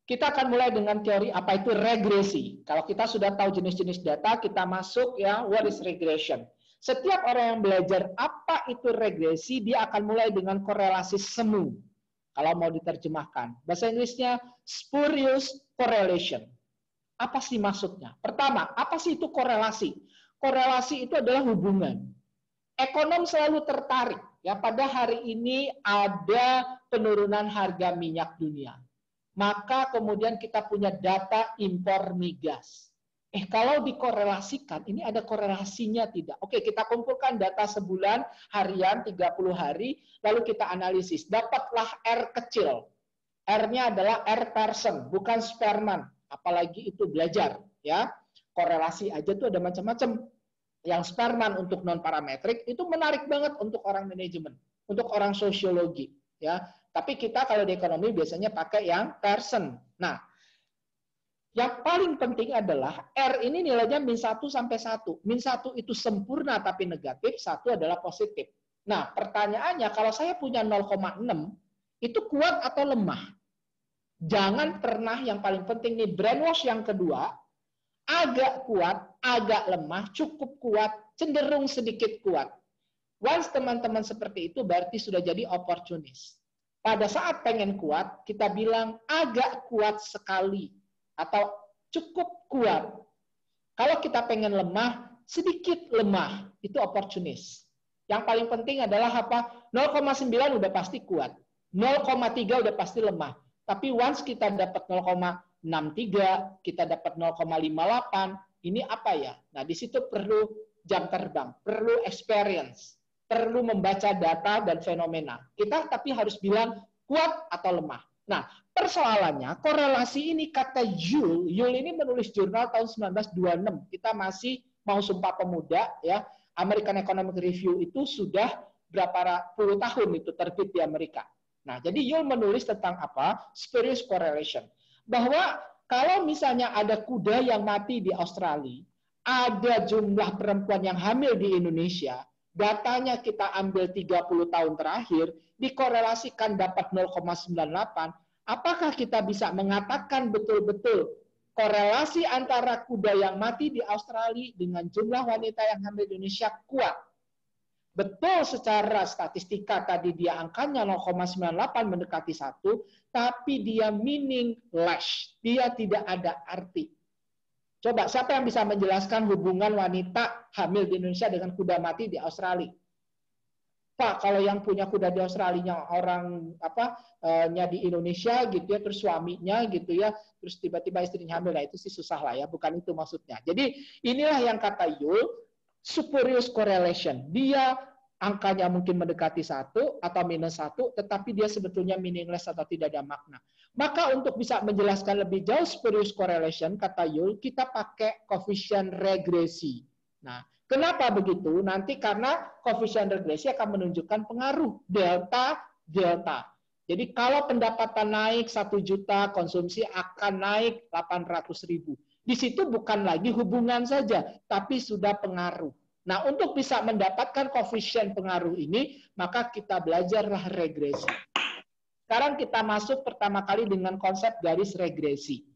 kita akan mulai dengan teori apa itu regresi. Kalau kita sudah tahu jenis-jenis data, kita masuk ya what is regression. Setiap orang yang belajar apa itu regresi, dia akan mulai dengan korelasi semu. Kalau mau diterjemahkan. Bahasa Inggrisnya spurious correlation. Apa sih maksudnya? Pertama, apa sih itu korelasi? Korelasi itu adalah hubungan. Ekonom selalu tertarik. Ya, pada hari ini ada penurunan harga minyak dunia. Maka kemudian kita punya data impor migas. Kalau dikorelasikan, ini ada korelasinya tidak? Oke, kita kumpulkan data sebulan, harian, 30 hari, lalu kita analisis. Dapatlah R kecil. R-nya adalah R person, bukan Sperman. Apalagi itu belajar. Ya, korelasi aja tuh ada macam-macam. Yang Sperman untuk non-parametrik, itu menarik banget untuk orang manajemen, untuk orang sosiologi. Ya, tapi kita kalau di ekonomi biasanya pakai yang person. Nah, yang paling penting adalah R ini nilainya min 1 sampai 1. Min 1 itu sempurna tapi negatif, 1 adalah positif. Nah, pertanyaannya kalau saya punya 0,6, itu kuat atau lemah? Jangan pernah, yang paling penting nih, brainwash yang kedua, agak kuat, agak lemah, cukup kuat, cenderung sedikit kuat. Once teman-teman seperti itu, berarti sudah jadi opportunis. Pada saat pengen kuat, kita bilang agak kuat sekali. Atau cukup kuat. Kalau kita pengen lemah, sedikit lemah, itu opportunis. Yang paling penting adalah apa? 0,9 udah pasti kuat. 0,3 udah pasti lemah. Tapi once kita dapat 0,63, kita dapat 0,58, ini apa ya? Nah, di situ perlu jam terbang, perlu experience, perlu membaca data dan fenomena. Kita tapi harus bilang kuat atau lemah. Nah, persoalannya, korelasi ini kata Yule ini menulis jurnal tahun 1926. Kita masih mau Sumpah Pemuda, ya. American Economic Review itu sudah berapa puluh tahun itu terbit di Amerika. Nah, jadi Yule menulis tentang apa? Spurious correlation. Bahwa kalau misalnya ada kuda yang mati di Australia, ada jumlah perempuan yang hamil di Indonesia, datanya kita ambil 30 tahun terakhir, dikorelasikan dapat 0,98, apakah kita bisa mengatakan betul-betul korelasi antara kuda yang mati di Australia dengan jumlah wanita yang hamil di Indonesia kuat? Betul secara statistika tadi dia angkanya 0,98 mendekati 1, tapi dia meaningless, dia tidak ada arti. Coba, siapa yang bisa menjelaskan hubungan wanita hamil di Indonesia dengan kuda mati di Australia? Pak, kalau yang punya kuda di Australia orang nya di Indonesia gitu ya, terus suaminya gitu ya, terus tiba-tiba istrinya hamil, nah itu sih susah lah ya, bukan itu maksudnya. Jadi inilah yang kata Yule, spurious correlation. Dia angkanya mungkin mendekati 1 atau minus 1, tetapi dia sebetulnya meaningless atau tidak ada makna. Maka untuk bisa menjelaskan lebih jauh spurious correlation, kata Yule, kita pakai koefisien regresi. Nah, kenapa begitu? Nanti karena koefisien regresi akan menunjukkan pengaruh delta. Jadi kalau pendapatan naik 1 juta, konsumsi akan naik 800.000. Di situ bukan lagi hubungan saja, tapi sudah pengaruh. Nah, untuk bisa mendapatkan koefisien pengaruh ini, maka kita belajarlah regresi. Sekarang kita masuk pertama kali dengan konsep garis regresi.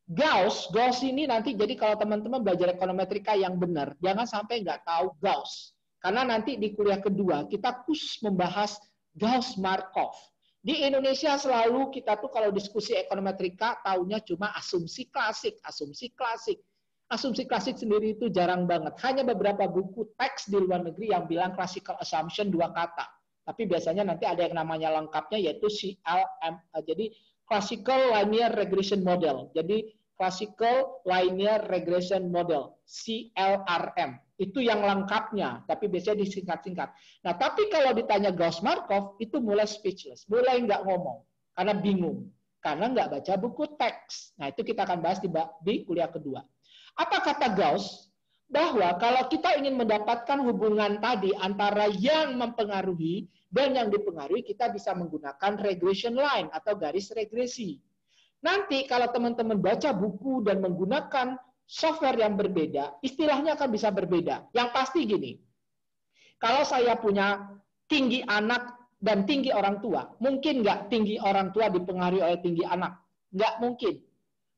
Gauss ini nanti, jadi kalau teman-teman belajar ekonometrika yang benar, jangan sampai nggak tahu Gauss. Karena nanti di kuliah kedua, kita khusus membahas Gauss-Markov. Di Indonesia selalu kita tuh kalau diskusi ekonometrika, taunya cuma asumsi klasik, asumsi klasik. Asumsi klasik sendiri itu jarang banget. Hanya beberapa buku teks di luar negeri yang bilang classical assumption 2 kata. Tapi biasanya nanti ada yang namanya lengkapnya yaitu CLM. Jadi Classical Linear Regression Model. Jadi Classical Linear Regression Model, CLRM. Itu yang lengkapnya, tapi biasanya disingkat-singkat. Nah, tapi kalau ditanya Gauss-Markov, itu mulai speechless, mulai nggak ngomong, karena bingung, karena nggak baca buku teks. Nah, itu kita akan bahas di kuliah kedua. Apa kata Gauss? Bahwa kalau kita ingin mendapatkan hubungan tadi antara yang mempengaruhi dan yang dipengaruhi, kita bisa menggunakan regression line atau garis regresi. Nanti kalau teman-teman baca buku dan menggunakan software yang berbeda, istilahnya akan bisa berbeda. Yang pasti gini, kalau saya punya tinggi anak dan tinggi orang tua, mungkin nggak tinggi orang tua dipengaruhi oleh tinggi anak? Nggak mungkin.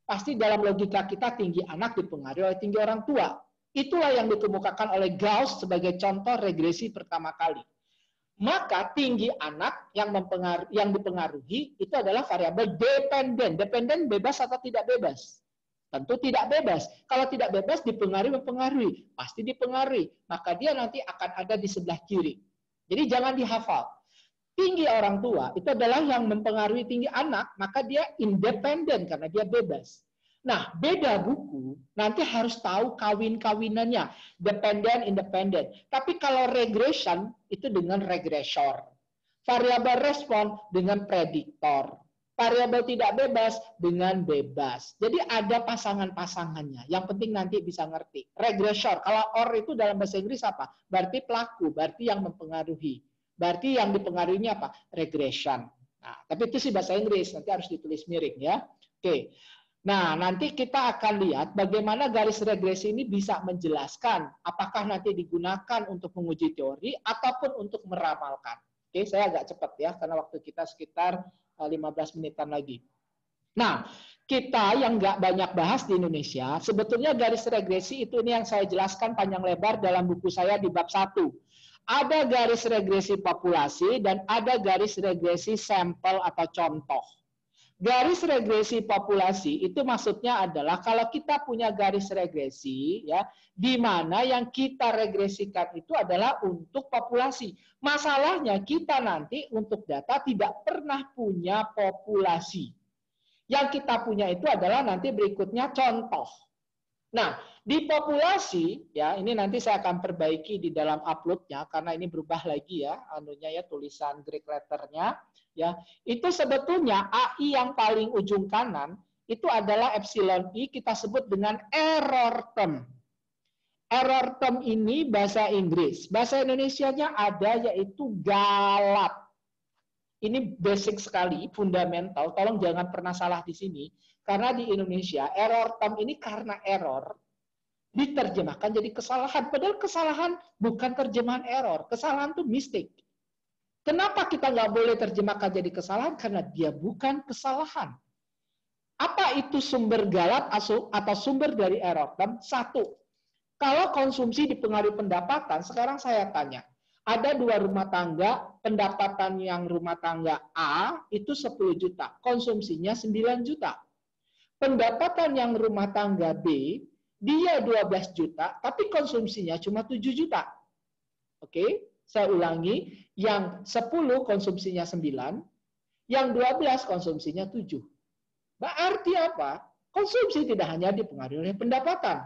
Pasti dalam logika kita tinggi anak dipengaruhi oleh tinggi orang tua. Itulah yang dikemukakan oleh Gauss sebagai contoh regresi pertama kali. Maka tinggi anak yang dipengaruhi itu adalah variabel dependen. Dependen bebas atau tidak bebas? Tentu tidak bebas. Kalau tidak bebas mempengaruhi. Pasti dipengaruhi. Maka dia nanti akan ada di sebelah kiri. Jadi jangan dihafal. Tinggi orang tua itu adalah yang mempengaruhi tinggi anak, maka dia independen karena dia bebas. Nah, beda buku, nanti harus tahu kawin-kawinannya, dependent, independent. Tapi kalau regression, itu dengan regressor. Variabel respon dengan prediktor. Variabel tidak bebas dengan bebas. Jadi ada pasangan-pasangannya. Yang penting nanti bisa ngerti. Regressor, kalau or itu dalam bahasa Inggris apa? Berarti pelaku, berarti yang mempengaruhi. Berarti yang dipengaruhinya apa? Regression. Nah, tapi itu sih bahasa Inggris, nanti harus ditulis miring ya. Oke. Nah, nanti kita akan lihat bagaimana garis regresi ini bisa menjelaskan apakah nanti digunakan untuk menguji teori ataupun untuk meramalkan. Oke, saya agak cepat ya, karena waktu kita sekitar 15 menitan lagi. Nah, kita yang nggak banyak bahas di Indonesia, sebetulnya garis regresi itu ini yang saya jelaskan panjang lebar dalam buku saya di bab 1. Ada garis regresi populasi dan ada garis regresi sampel atau contoh. Garis regresi populasi itu maksudnya adalah kalau kita punya garis regresi ya, di mana yang kita regresikan itu adalah untuk populasi. Masalahnya kita nanti untuk data tidak pernah punya populasi. Yang kita punya itu adalah nanti berikutnya contoh. Nah, di populasi ya, ini nanti saya akan perbaiki di dalam uploadnya karena ini berubah lagi ya, tulisan Greek letternya ya. Itu sebetulnya AI yang paling ujung kanan itu adalah epsilon I, kita sebut dengan error term. Error term ini bahasa Inggris, bahasa Indonesianya ada yaitu galat. Ini basic sekali, fundamental. Tolong jangan pernah salah di sini. Karena di Indonesia, error term ini karena error, diterjemahkan jadi kesalahan. Padahal kesalahan bukan terjemahan error. Kesalahan itu mistake. Kenapa kita nggak boleh terjemahkan jadi kesalahan? Karena dia bukan kesalahan. Apa itu sumber galat atau sumber dari error term? Satu, kalau konsumsi dipengaruhi pendapatan, sekarang saya tanya, ada 2 rumah tangga, pendapatan yang rumah tangga A itu 10 juta, konsumsinya 9 juta. Pendapatan yang rumah tangga B, dia 12 juta, tapi konsumsinya cuma 7 juta. Oke, saya ulangi, yang 10 konsumsinya 9, yang 12 konsumsinya 7. Berarti apa? Konsumsi tidak hanya dipengaruhi oleh pendapatan.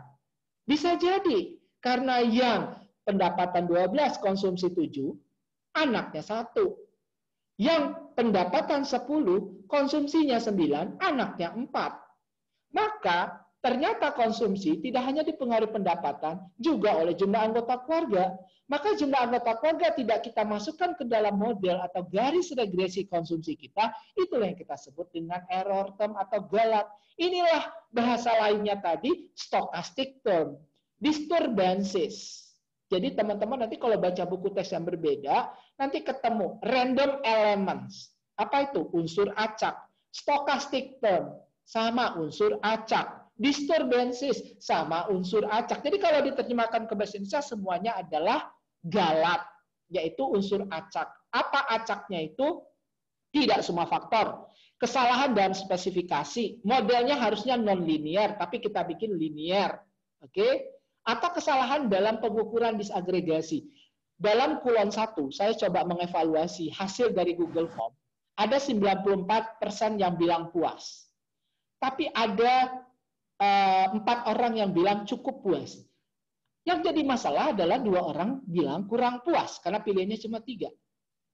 Bisa jadi, karena yang pendapatan 12, konsumsi 7, anaknya 1. Yang pendapatan 10, konsumsinya 9, anaknya 4. Maka ternyata konsumsi tidak hanya dipengaruhi pendapatan, juga oleh jumlah anggota keluarga. Maka jumlah anggota keluarga tidak kita masukkan ke dalam model atau garis regresi konsumsi kita, itulah yang kita sebut dengan error term atau galat. Inilah bahasa lainnya tadi, stochastic term, disturbances. Jadi teman-teman nanti kalau baca buku teks yang berbeda, nanti ketemu random elements. Apa itu? Unsur acak. Stochastic term, sama unsur acak. Disturbances, sama unsur acak. Jadi kalau diterjemahkan ke bahasa Indonesia, semuanya adalah galat, yaitu unsur acak. Apa acaknya itu? Tidak semua faktor. Kesalahan dalam spesifikasi. Modelnya harusnya non-linear, tapi kita bikin linear. Oke? Atau kesalahan dalam pengukuran disagregasi. Dalam kulon 1, saya coba mengevaluasi hasil dari Google Form. Ada 94% yang bilang puas. Tapi ada 4 orang yang bilang cukup puas. Yang jadi masalah adalah 2 orang bilang kurang puas, karena pilihannya cuma 3.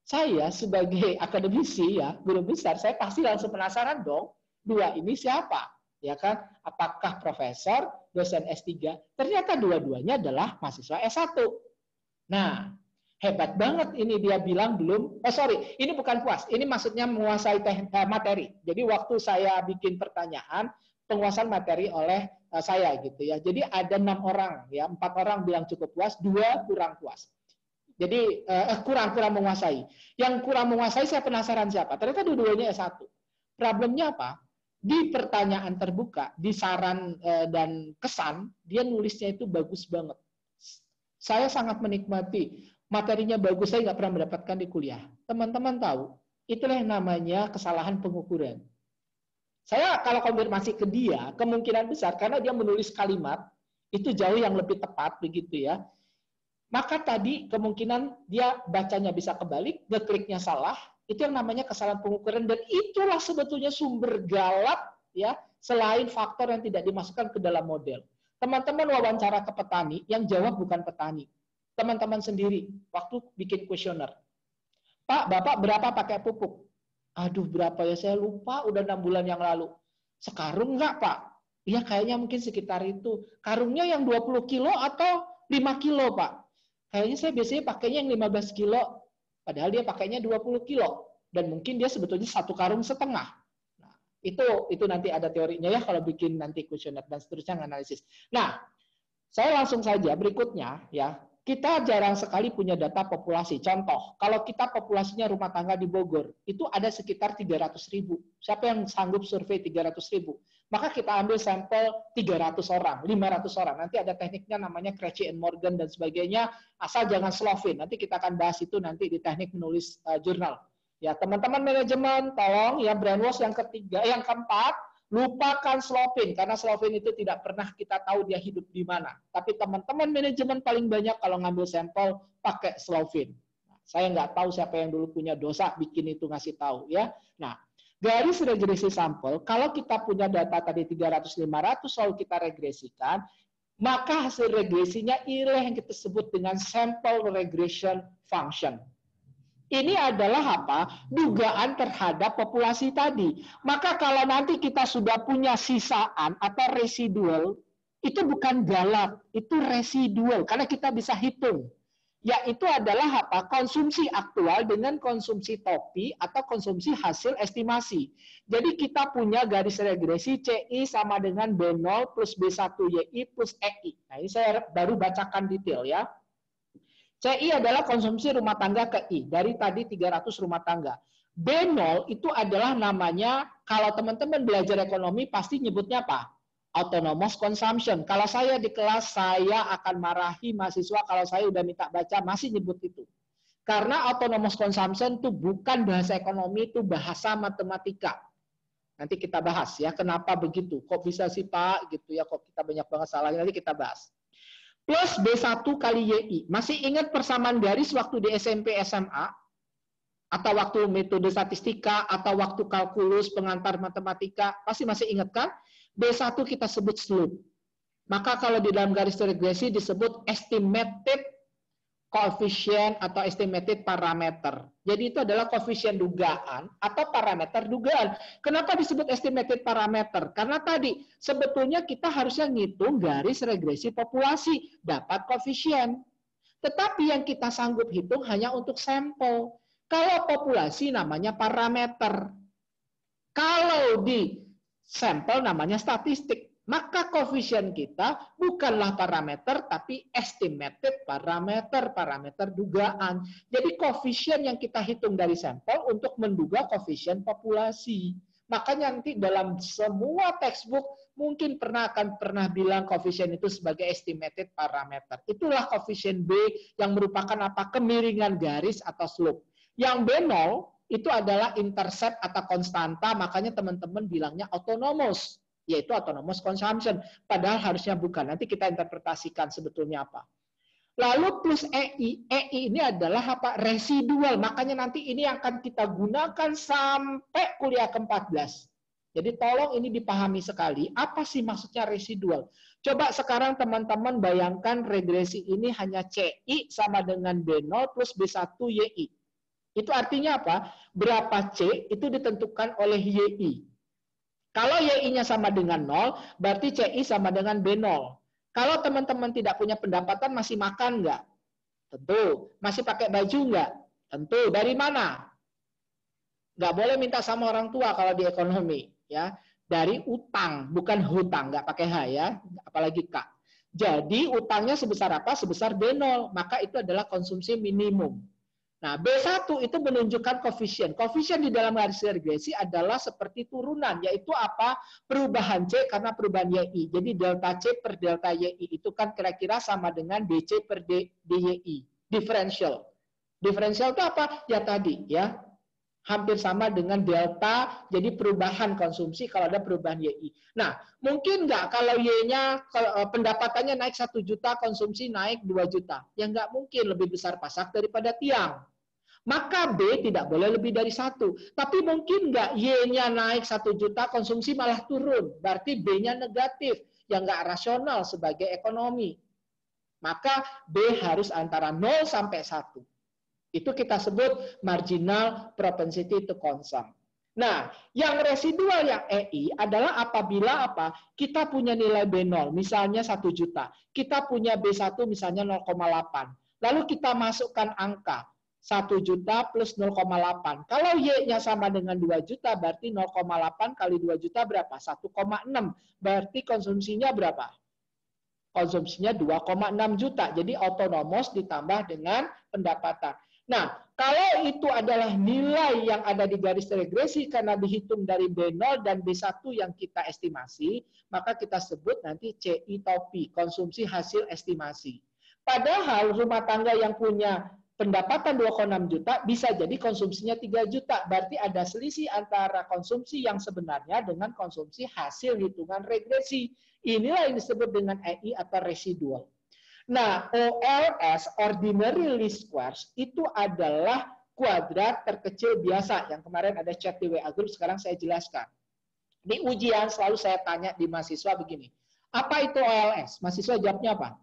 Saya sebagai akademisi, ya, guru besar, saya pasti langsung penasaran dong, 2 ini siapa? Ya kan? Apakah profesor, dosen S3? Ternyata dua-duanya adalah mahasiswa S1. Nah, hebat banget ini dia bilang belum, ini bukan puas, ini maksudnya menguasai materi. Jadi waktu saya bikin pertanyaan, penguasaan materi oleh saya gitu ya. Jadi ada 6 orang, ya 4 orang bilang cukup puas, 2 kurang puas. Jadi kurang menguasai. Yang kurang menguasai saya penasaran siapa. Ternyata dua-duanya S1. Problemnya apa? Di pertanyaan terbuka, di saran dan kesan, dia nulisnya itu bagus banget. Saya sangat menikmati. Materinya bagus, saya nggak pernah mendapatkan di kuliah. Teman-teman tahu, itulah yang namanya kesalahan pengukuran. Saya kalau konfirmasi ke dia, kemungkinan besar, karena dia menulis kalimat, itu jauh yang lebih tepat, begitu ya. Maka tadi kemungkinan dia bacanya bisa kebalik, ngekliknya salah, itu yang namanya kesalahan pengukuran, dan itulah sebetulnya sumber galat, ya, selain faktor yang tidak dimasukkan ke dalam model. Teman-teman wawancara ke petani, yang jawab bukan petani. Teman-teman sendiri, waktu bikin kuesioner. Pak, Bapak berapa pakai pupuk? Aduh, berapa ya? Saya lupa, udah 6 bulan yang lalu. Sekarung enggak, Pak? Iya, kayaknya mungkin sekitar itu. Karungnya yang 20 kilo atau 5 kilo, Pak? Kayaknya saya biasanya pakainya yang 15 kilo. Padahal dia pakainya 20 kilo. Dan mungkin dia sebetulnya 1 karung setengah. Nah, itu nanti ada teorinya ya, kalau bikin nanti kuesioner dan seterusnya analisis. Nah, saya langsung saja berikutnya, ya. Kita jarang sekali punya data populasi. Contoh, kalau kita populasinya rumah tangga di Bogor, itu ada sekitar 300.000. Siapa yang sanggup survei 300.000? Maka kita ambil sampel 300 orang, 500 orang. Nanti ada tekniknya namanya Krejci and Morgan dan sebagainya. Asal jangan slovin. Nanti kita akan bahas itu nanti di teknik menulis jurnal. Ya, teman-teman manajemen, tolong ya brainwash yang keempat, lupakan Slovin, karena Slovin itu tidak pernah kita tahu dia hidup di mana. Tapi teman-teman manajemen paling banyak kalau ngambil sampel pakai Slovin. Nah, saya nggak tahu siapa yang dulu punya dosa bikin itu ngasih tahu ya. Nah, garis regresi sampel, kalau kita punya data tadi 300-500 lalu kita regresikan, maka hasil regresinya inilah yang kita sebut dengan sample regression function. Ini adalah apa? Dugaan terhadap populasi tadi. Maka kalau nanti kita sudah punya sisaan atau residual, itu bukan galat, itu residual. Karena kita bisa hitung. Yaitu adalah apa? Konsumsi aktual dengan konsumsi topi atau konsumsi hasil estimasi. Jadi kita punya garis regresi CI sama dengan B0 plus B1YI plus EI. Nah ini saya baru bacakan detail ya. CI adalah konsumsi rumah tangga ke I. Dari tadi 300 rumah tangga. B0 itu adalah namanya, kalau teman-teman belajar ekonomi pasti nyebutnya apa? Autonomous consumption. Kalau saya di kelas, saya akan marahi mahasiswa kalau saya udah minta baca, masih nyebut itu. Karena autonomous consumption itu bukan bahasa ekonomi, itu bahasa matematika. Nanti kita bahas ya, kenapa begitu. Kok bisa sih Pak? Gitu ya, kok kita banyak banget salahnya, nanti kita bahas. Plus B1 kali YI. Masih ingat persamaan garis waktu di SMP SMA? Atau waktu metode statistika? Atau waktu kalkulus pengantar matematika? Pasti masih ingat kan? B1 kita sebut slope. Maka kalau di dalam garis regresi disebut estimated coefficient atau estimated parameter. Jadi itu adalah koefisien dugaan atau parameter dugaan. Kenapa disebut estimated parameter? Karena tadi sebetulnya kita harusnya ngitung garis regresi populasi, dapat koefisien. Tetapi yang kita sanggup hitung hanya untuk sampel. Kalau populasi namanya parameter. Kalau di sampel namanya statistik. Maka koefisien kita bukanlah parameter, tapi estimated parameter dugaan. Jadi koefisien yang kita hitung dari sampel untuk menduga koefisien populasi. Makanya nanti dalam semua textbook mungkin akan pernah bilang koefisien itu sebagai estimated parameter. Itulah koefisien B yang merupakan apa? Kemiringan garis atau slope. Yang B0 itu adalah intercept atau konstanta, makanya teman-teman bilangnya autonomous, yaitu autonomous consumption. Padahal harusnya bukan. Nanti kita interpretasikan sebetulnya apa. Lalu plus EI. EI ini adalah apa? Residual. Makanya nanti ini akan kita gunakan sampai kuliah ke-14. Jadi tolong ini dipahami sekali. Apa sih maksudnya residual? Coba sekarang teman-teman bayangkan regresi ini hanya CI sama dengan B0 plus B1 YI. Itu artinya apa? Berapa C itu ditentukan oleh YI. Kalau YI-nya sama dengan 0, berarti CI sama dengan B0. Kalau teman-teman tidak punya pendapatan, masih makan nggak? Tentu. Masih pakai baju nggak? Tentu. Dari mana? Nggak boleh minta sama orang tua kalau di ekonomi. Ya. Dari utang, bukan hutang. Nggak pakai H ya, apalagi K. Jadi utangnya sebesar apa? Sebesar B0. Maka itu adalah konsumsi minimum. Nah, B1 itu menunjukkan koefisien. Koefisien di dalam garis regresi adalah seperti turunan, yaitu apa? Perubahan C karena perubahan YI. Jadi delta C per delta YI itu kan kira-kira sama dengan DC per DYI. Differential. Differential itu apa? Ya tadi, ya. Hampir sama dengan delta, jadi perubahan konsumsi kalau ada perubahan YI. Nah, mungkin nggak kalau Y-nya pendapatannya naik 1 juta, konsumsi naik 2 juta. Ya nggak mungkin, lebih besar pasak daripada tiang. Maka B tidak boleh lebih dari 1. Tapi mungkin nggak Y-nya naik 1 juta, konsumsi malah turun. Berarti B-nya negatif, yang nggak rasional sebagai ekonomi. Maka B harus antara 0 sampai 1. Itu kita sebut marginal propensity to consume. Nah, yang residual yang EI adalah apabila apa? Kita punya nilai B0, misalnya 1 juta. Kita punya B1 misalnya 0,8. Lalu kita masukkan angka 1 juta plus 0,8. Kalau Y-nya sama dengan 2 juta, berarti 0,8 kali 2 juta berapa? 1,6. Berarti konsumsinya berapa? Konsumsinya 2,6 juta. Jadi autonomous ditambah dengan pendapatan. Nah, kalau itu adalah nilai yang ada di garis regresi karena dihitung dari B0 dan B1 yang kita estimasi, maka kita sebut nanti CI atau P, konsumsi hasil estimasi. Padahal rumah tangga yang punya pendapatan 2,6 juta bisa jadi konsumsinya 3 juta. Berarti ada selisih antara konsumsi yang sebenarnya dengan konsumsi hasil hitungan regresi. Inilah yang disebut dengan EI atau residual. Nah, OLS, ordinary least squares, itu adalah kuadrat terkecil biasa. Yang kemarin ada chat di WA Group, sekarang saya jelaskan. Di ujian selalu saya tanya di mahasiswa begini, apa itu OLS? Mahasiswa jawabnya apa?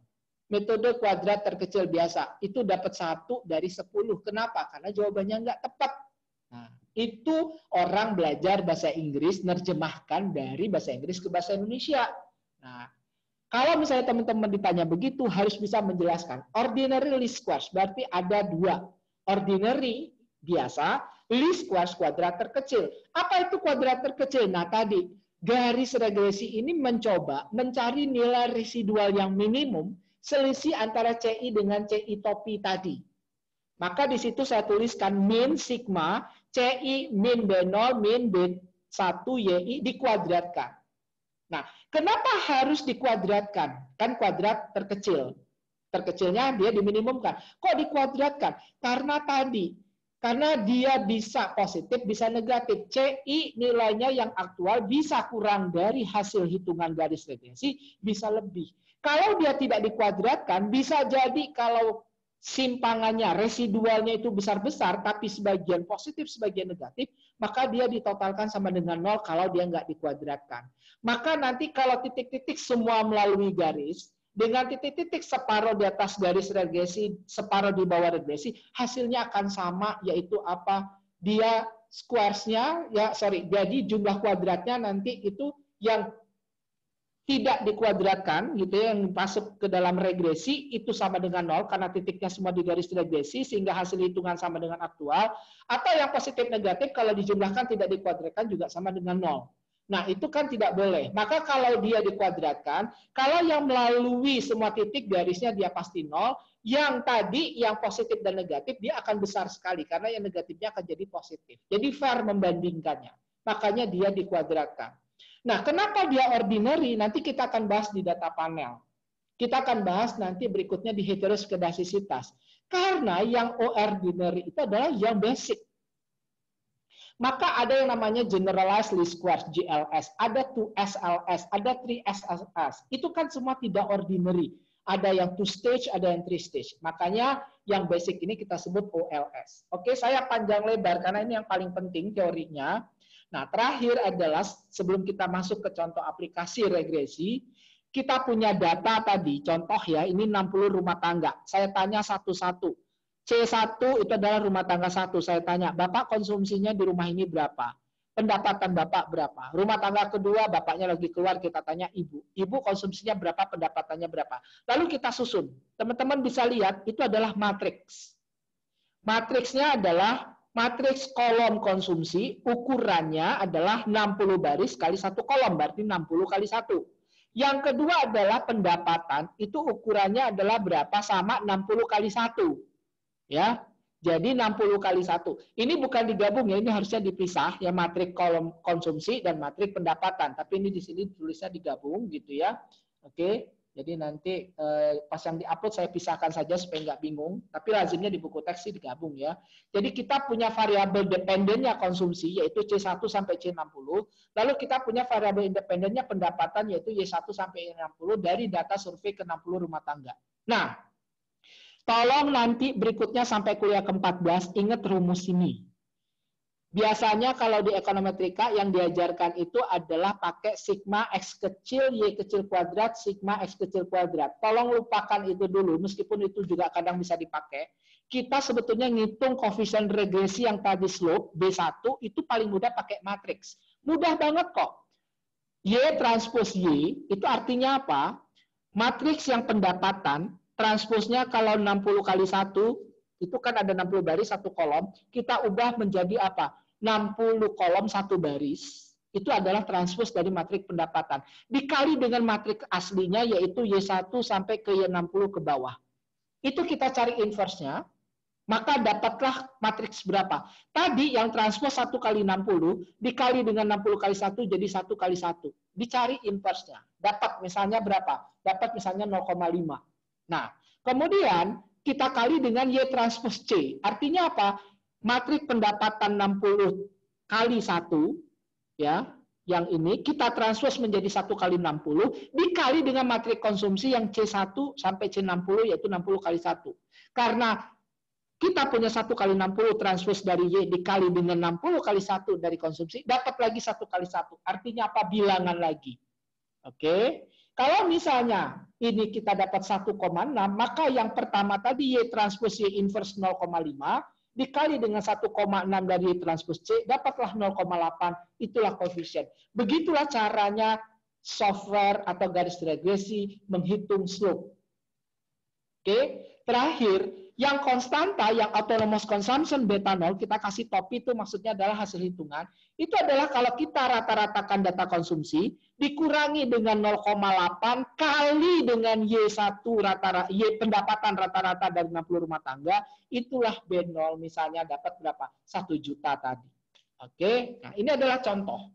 Metode kuadrat terkecil biasa. Itu dapat 1 dari 10. Kenapa? Karena jawabannya nggak tepat. Nah, itu orang belajar bahasa Inggris, nerjemahkan dari bahasa Inggris ke bahasa Indonesia. Nah, kalau misalnya teman-teman ditanya begitu, harus bisa menjelaskan. Ordinary least squares, berarti ada 2. Ordinary, biasa, least squares, kuadrat terkecil. Apa itu kuadrat terkecil? Nah tadi, garis regresi ini mencoba mencari nilai residual yang minimum, selisih antara CI dengan CI topi tadi. Maka di situ saya tuliskan min sigma, CI min B0, min B1, YI dikuadratkan. Nah, kenapa harus dikuadratkan? Kan kuadrat terkecil. Terkecilnya dia diminimumkan. Kok dikuadratkan? Karena tadi, karena dia bisa positif, bisa negatif. CI nilainya yang aktual bisa kurang dari hasil hitungan garis regresi, bisa lebih. Kalau dia tidak dikuadratkan, bisa jadi kalau simpangannya, residualnya itu besar-besar, tapi sebagian positif, sebagian negatif, maka dia ditotalkan sama dengan 0 kalau dia nggak dikuadratkan. Maka nanti kalau titik-titik semua melalui garis, dengan titik-titik separuh di atas garis regresi, separuh di bawah regresi, hasilnya akan sama, yaitu apa? Dia squares-nya, jadi jumlah kuadratnya nanti itu yang tidak dikuadratkan, gitu ya, yang masuk ke dalam regresi, itu sama dengan 0, karena titiknya semua di garis regresi, sehingga hasil hitungan sama dengan aktual, atau yang positif negatif, kalau dijumlahkan tidak dikuadratkan juga sama dengan 0. Nah, itu kan tidak boleh. Maka kalau dia dikuadratkan, kalau yang melalui semua titik garisnya dia pasti 0, yang tadi yang positif dan negatif dia akan besar sekali karena yang negatifnya akan jadi positif. Jadi fair membandingkannya. Makanya dia dikuadratkan. Nah, kenapa dia ordinary? Nanti kita akan bahas di data panel. Kita akan bahas nanti berikutnya di heteroskedasisitas. Karena yang ordinary itu adalah yang basic. Maka ada yang namanya generalized least squares, GLS, ada 2SLS, ada 3SLS. Itu kan semua tidak ordinary. Ada yang 2 stage, ada yang 3 stage. Makanya yang basic ini kita sebut OLS. Oke, saya panjang lebar karena ini yang paling penting teorinya. Nah, terakhir adalah sebelum kita masuk ke contoh aplikasi regresi, kita punya data tadi, contoh ya, ini 60 rumah tangga. Saya tanya satu-satu. C1 itu adalah rumah tangga 1. Saya tanya, Bapak konsumsinya di rumah ini berapa? Pendapatan Bapak berapa? Rumah tangga kedua, Bapaknya lagi keluar, kita tanya Ibu. Ibu konsumsinya berapa, pendapatannya berapa? Lalu kita susun. Teman-teman bisa lihat, itu adalah matriks. Matriksnya adalah matriks kolom konsumsi, ukurannya adalah 60 baris kali 1 kolom, berarti 60 kali 1. Yang kedua adalah pendapatan, itu ukurannya adalah berapa, sama 60 kali 1. Ya, jadi 60 kali 1. Ini bukan digabung ya, ini harusnya dipisah ya, matrik kolom konsumsi dan matrik pendapatan. Tapi ini di sini tulisnya digabung gitu ya. Oke, jadi nanti pas yang diupload saya pisahkan saja supaya nggak bingung. Tapi lazimnya di buku teks sih digabung ya. Jadi kita punya variabel dependennya konsumsi yaitu C1 sampai C60. Lalu kita punya variabel independennya pendapatan yaitu Y1 sampai Y60 dari data survei ke 60 rumah tangga. Nah, tolong nanti berikutnya sampai kuliah ke-14 ingat rumus ini. Biasanya kalau di ekonometrika yang diajarkan itu adalah pakai sigma X kecil Y kecil kuadrat, sigma X kecil kuadrat. Tolong lupakan itu dulu, meskipun itu juga kadang bisa dipakai. Kita sebetulnya ngitung koefisien regresi yang tadi slope, B1, itu paling mudah pakai matriks. Mudah banget kok. Y transpose Y, itu artinya apa? Matriks yang pendapatan, transposnya kalau 60 kali 1, itu kan ada 60 baris, 1 kolom, kita ubah menjadi apa? 60 kolom, 1 baris. Itu adalah transpos dari matrik pendapatan. Dikali dengan matrik aslinya, yaitu Y1 sampai ke Y60 ke bawah. Itu kita cari inverse-nya, maka dapatlah matriks berapa. Tadi yang transpos 1 kali 60, dikali dengan 60 kali 1, jadi 1 kali 1. Dicari inverse-nya. Dapat misalnya berapa? Dapat misalnya 0,5. Nah, kemudian kita kali dengan Y transpos C. Artinya apa? Matrik pendapatan 60 kali 1, ya, yang ini kita transpos menjadi 1 kali 60, dikali dengan matrik konsumsi yang C1 sampai C60, yaitu 60 kali 1. Karena kita punya 1 kali 60 transpos dari Y dikali dengan 60 kali 1 dari konsumsi, dapat lagi 1 kali 1. Artinya apa? Bilangan lagi. Oke. Kalau misalnya ini kita dapat 1,6, maka yang pertama tadi Y transpos Y inverse 0,5 dikali dengan 1,6 dari Y transpos C, dapatlah 0,8. Itulah koefisien. Begitulah caranya software atau garis regresi menghitung slope. Oke. Terakhir, yang konstanta, yang autonomous consumption beta 0, kita kasih topi itu maksudnya adalah hasil hitungan. Itu adalah kalau kita rata-ratakan data konsumsi, dikurangi dengan 0,8 kali dengan Y1 rata-rata, Y pendapatan rata-rata dari 60 rumah tangga, itulah B0 misalnya dapat berapa? 1 juta tadi. Oke, nah ini adalah contoh.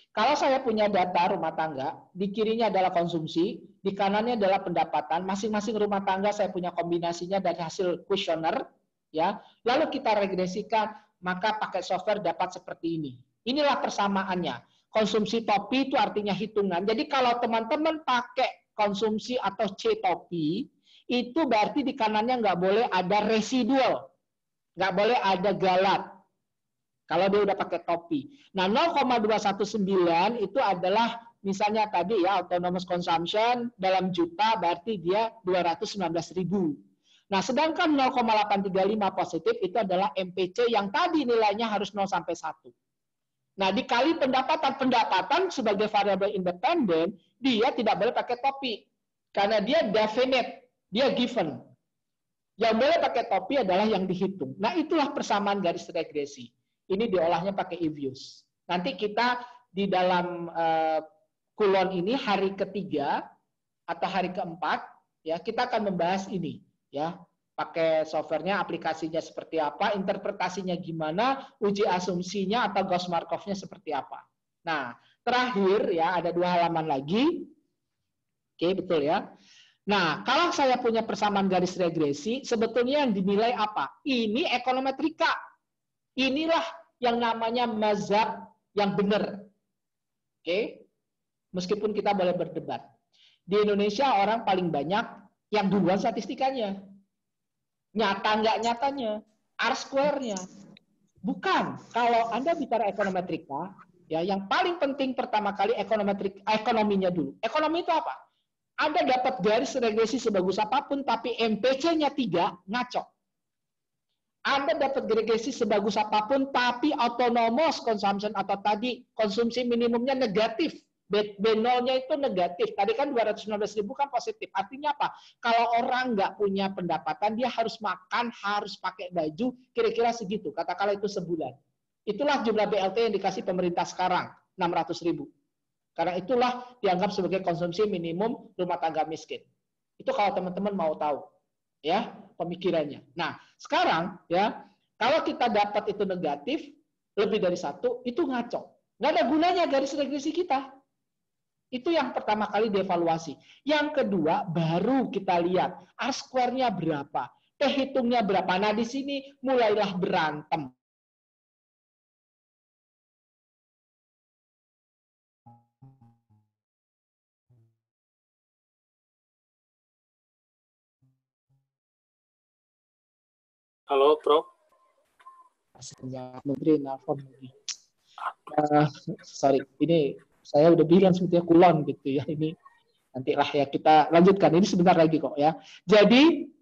Kalau saya punya data rumah tangga, di kirinya adalah konsumsi, di kanannya adalah pendapatan, masing-masing rumah tangga saya punya kombinasinya dari hasil kuesioner, ya. Lalu kita regresikan, maka pakai software dapat seperti ini. Inilah persamaannya. Konsumsi topi itu artinya hitungan. Jadi kalau teman-teman pakai konsumsi atau C topi, itu berarti di kanannya nggak boleh ada residual, nggak boleh ada galat. Kalau dia udah pakai topi. Nah, 0,219 itu adalah misalnya tadi ya autonomous consumption dalam juta berarti dia 219.000. Nah, sedangkan 0,835 positif itu adalah MPC yang tadi nilainya harus 0 sampai 1. Nah, dikali pendapatan sebagai variabel independen, dia tidak boleh pakai topi. Karena dia definite, dia given. Yang boleh pakai topi adalah yang dihitung. Nah, itulah persamaan garis regresi. Ini diolahnya pakai EViews. Nanti kita di dalam kulon ini hari ketiga atau hari keempat, ya kita akan membahas ini, ya pakai softwarenya, aplikasinya seperti apa, interpretasinya gimana, uji asumsinya atau Gauss-Markov-nya seperti apa. Nah, terakhir ya ada 2 halaman lagi, oke betul ya. Nah, kalau saya punya persamaan garis regresi, sebetulnya yang dinilai apa? Ini ekonometrika. Inilah yang namanya mazhab yang benar. Oke? Meskipun kita boleh berdebat. Di Indonesia orang paling banyak yang duluan statistikanya. Nyata nggak nyatanya. R-square-nya. Bukan. Kalau Anda bicara ekonometrika, ya yang paling penting pertama kali ekonominya dulu. Ekonomi itu apa? Anda dapat garis regresi sebagus apapun, tapi MPC-nya 3, ngaco. Anda dapat regresi sebagus apapun, tapi autonomous consumption atau tadi konsumsi minimumnya negatif. B0-nya itu negatif. Tadi kan 219.000 kan positif. Artinya apa? Kalau orang nggak punya pendapatan, dia harus makan, harus pakai baju, kira-kira segitu. Katakanlah itu sebulan. Itulah jumlah BLT yang dikasih pemerintah sekarang, 600.000. Karena itulah dianggap sebagai konsumsi minimum rumah tangga miskin. Itu kalau teman-teman mau tahu, ya pemikirannya. Nah, sekarang ya kalau kita dapat itu negatif lebih dari 1, itu ngaco. Nggak ada gunanya garis regresi kita. Itu yang pertama kali dievaluasi. Yang kedua, baru kita lihat R-square-nya berapa, hitungnya berapa. Nah, di sini mulailah berantem. Halo, Prof. Menteri nelfon lagi. Sorry, ini saya udah bilang sebetulnya kulon gitu ya. Ini nantilah ya kita lanjutkan. Ini sebentar lagi kok ya. Jadi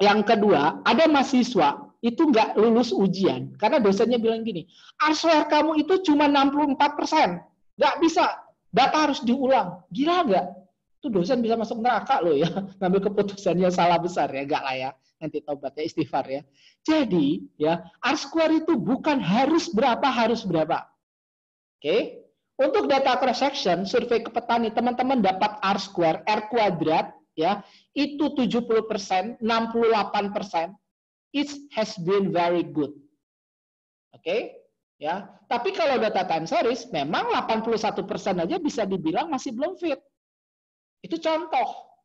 yang kedua, ada mahasiswa itu nggak lulus ujian karena dosennya bilang gini, R-square kamu itu cuma 64%, nggak bisa, data harus diulang. Gila nggak? Itu dosen bisa masuk neraka loh ya, ngambil keputusannya salah besar ya, nggak lah ya. Nanti tobatnya istighfar ya. Jadi ya R-square itu bukan harus berapa, harus berapa. Oke. Untuk data cross section, survei ke petani, teman-teman dapat R-square, R kuadrat ya, itu 70%, 68%. It has been very good. Oke, ya. Tapi kalau data time series memang 81% aja bisa dibilang masih belum fit. Itu contoh.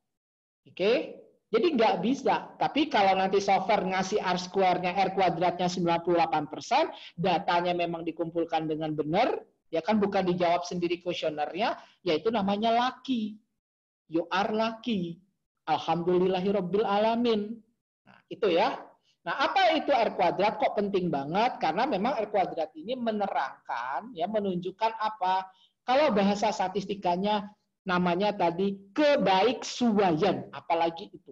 Oke. Jadi nggak bisa. Tapi kalau nanti software ngasih R-square-nya, R kuadratnya 98%, datanya memang dikumpulkan dengan benar, ya kan bukan dijawab sendiri kuesionernya, yaitu namanya lucky. You are lucky. Alhamdulillahirabbil alamin. Nah, itu ya. Nah, apa itu R kuadrat? Kok penting banget? Karena memang R kuadrat ini menerangkan, ya, menunjukkan apa? Kalau bahasa statistikanya namanya tadi kebaiksuaian, apalagi itu.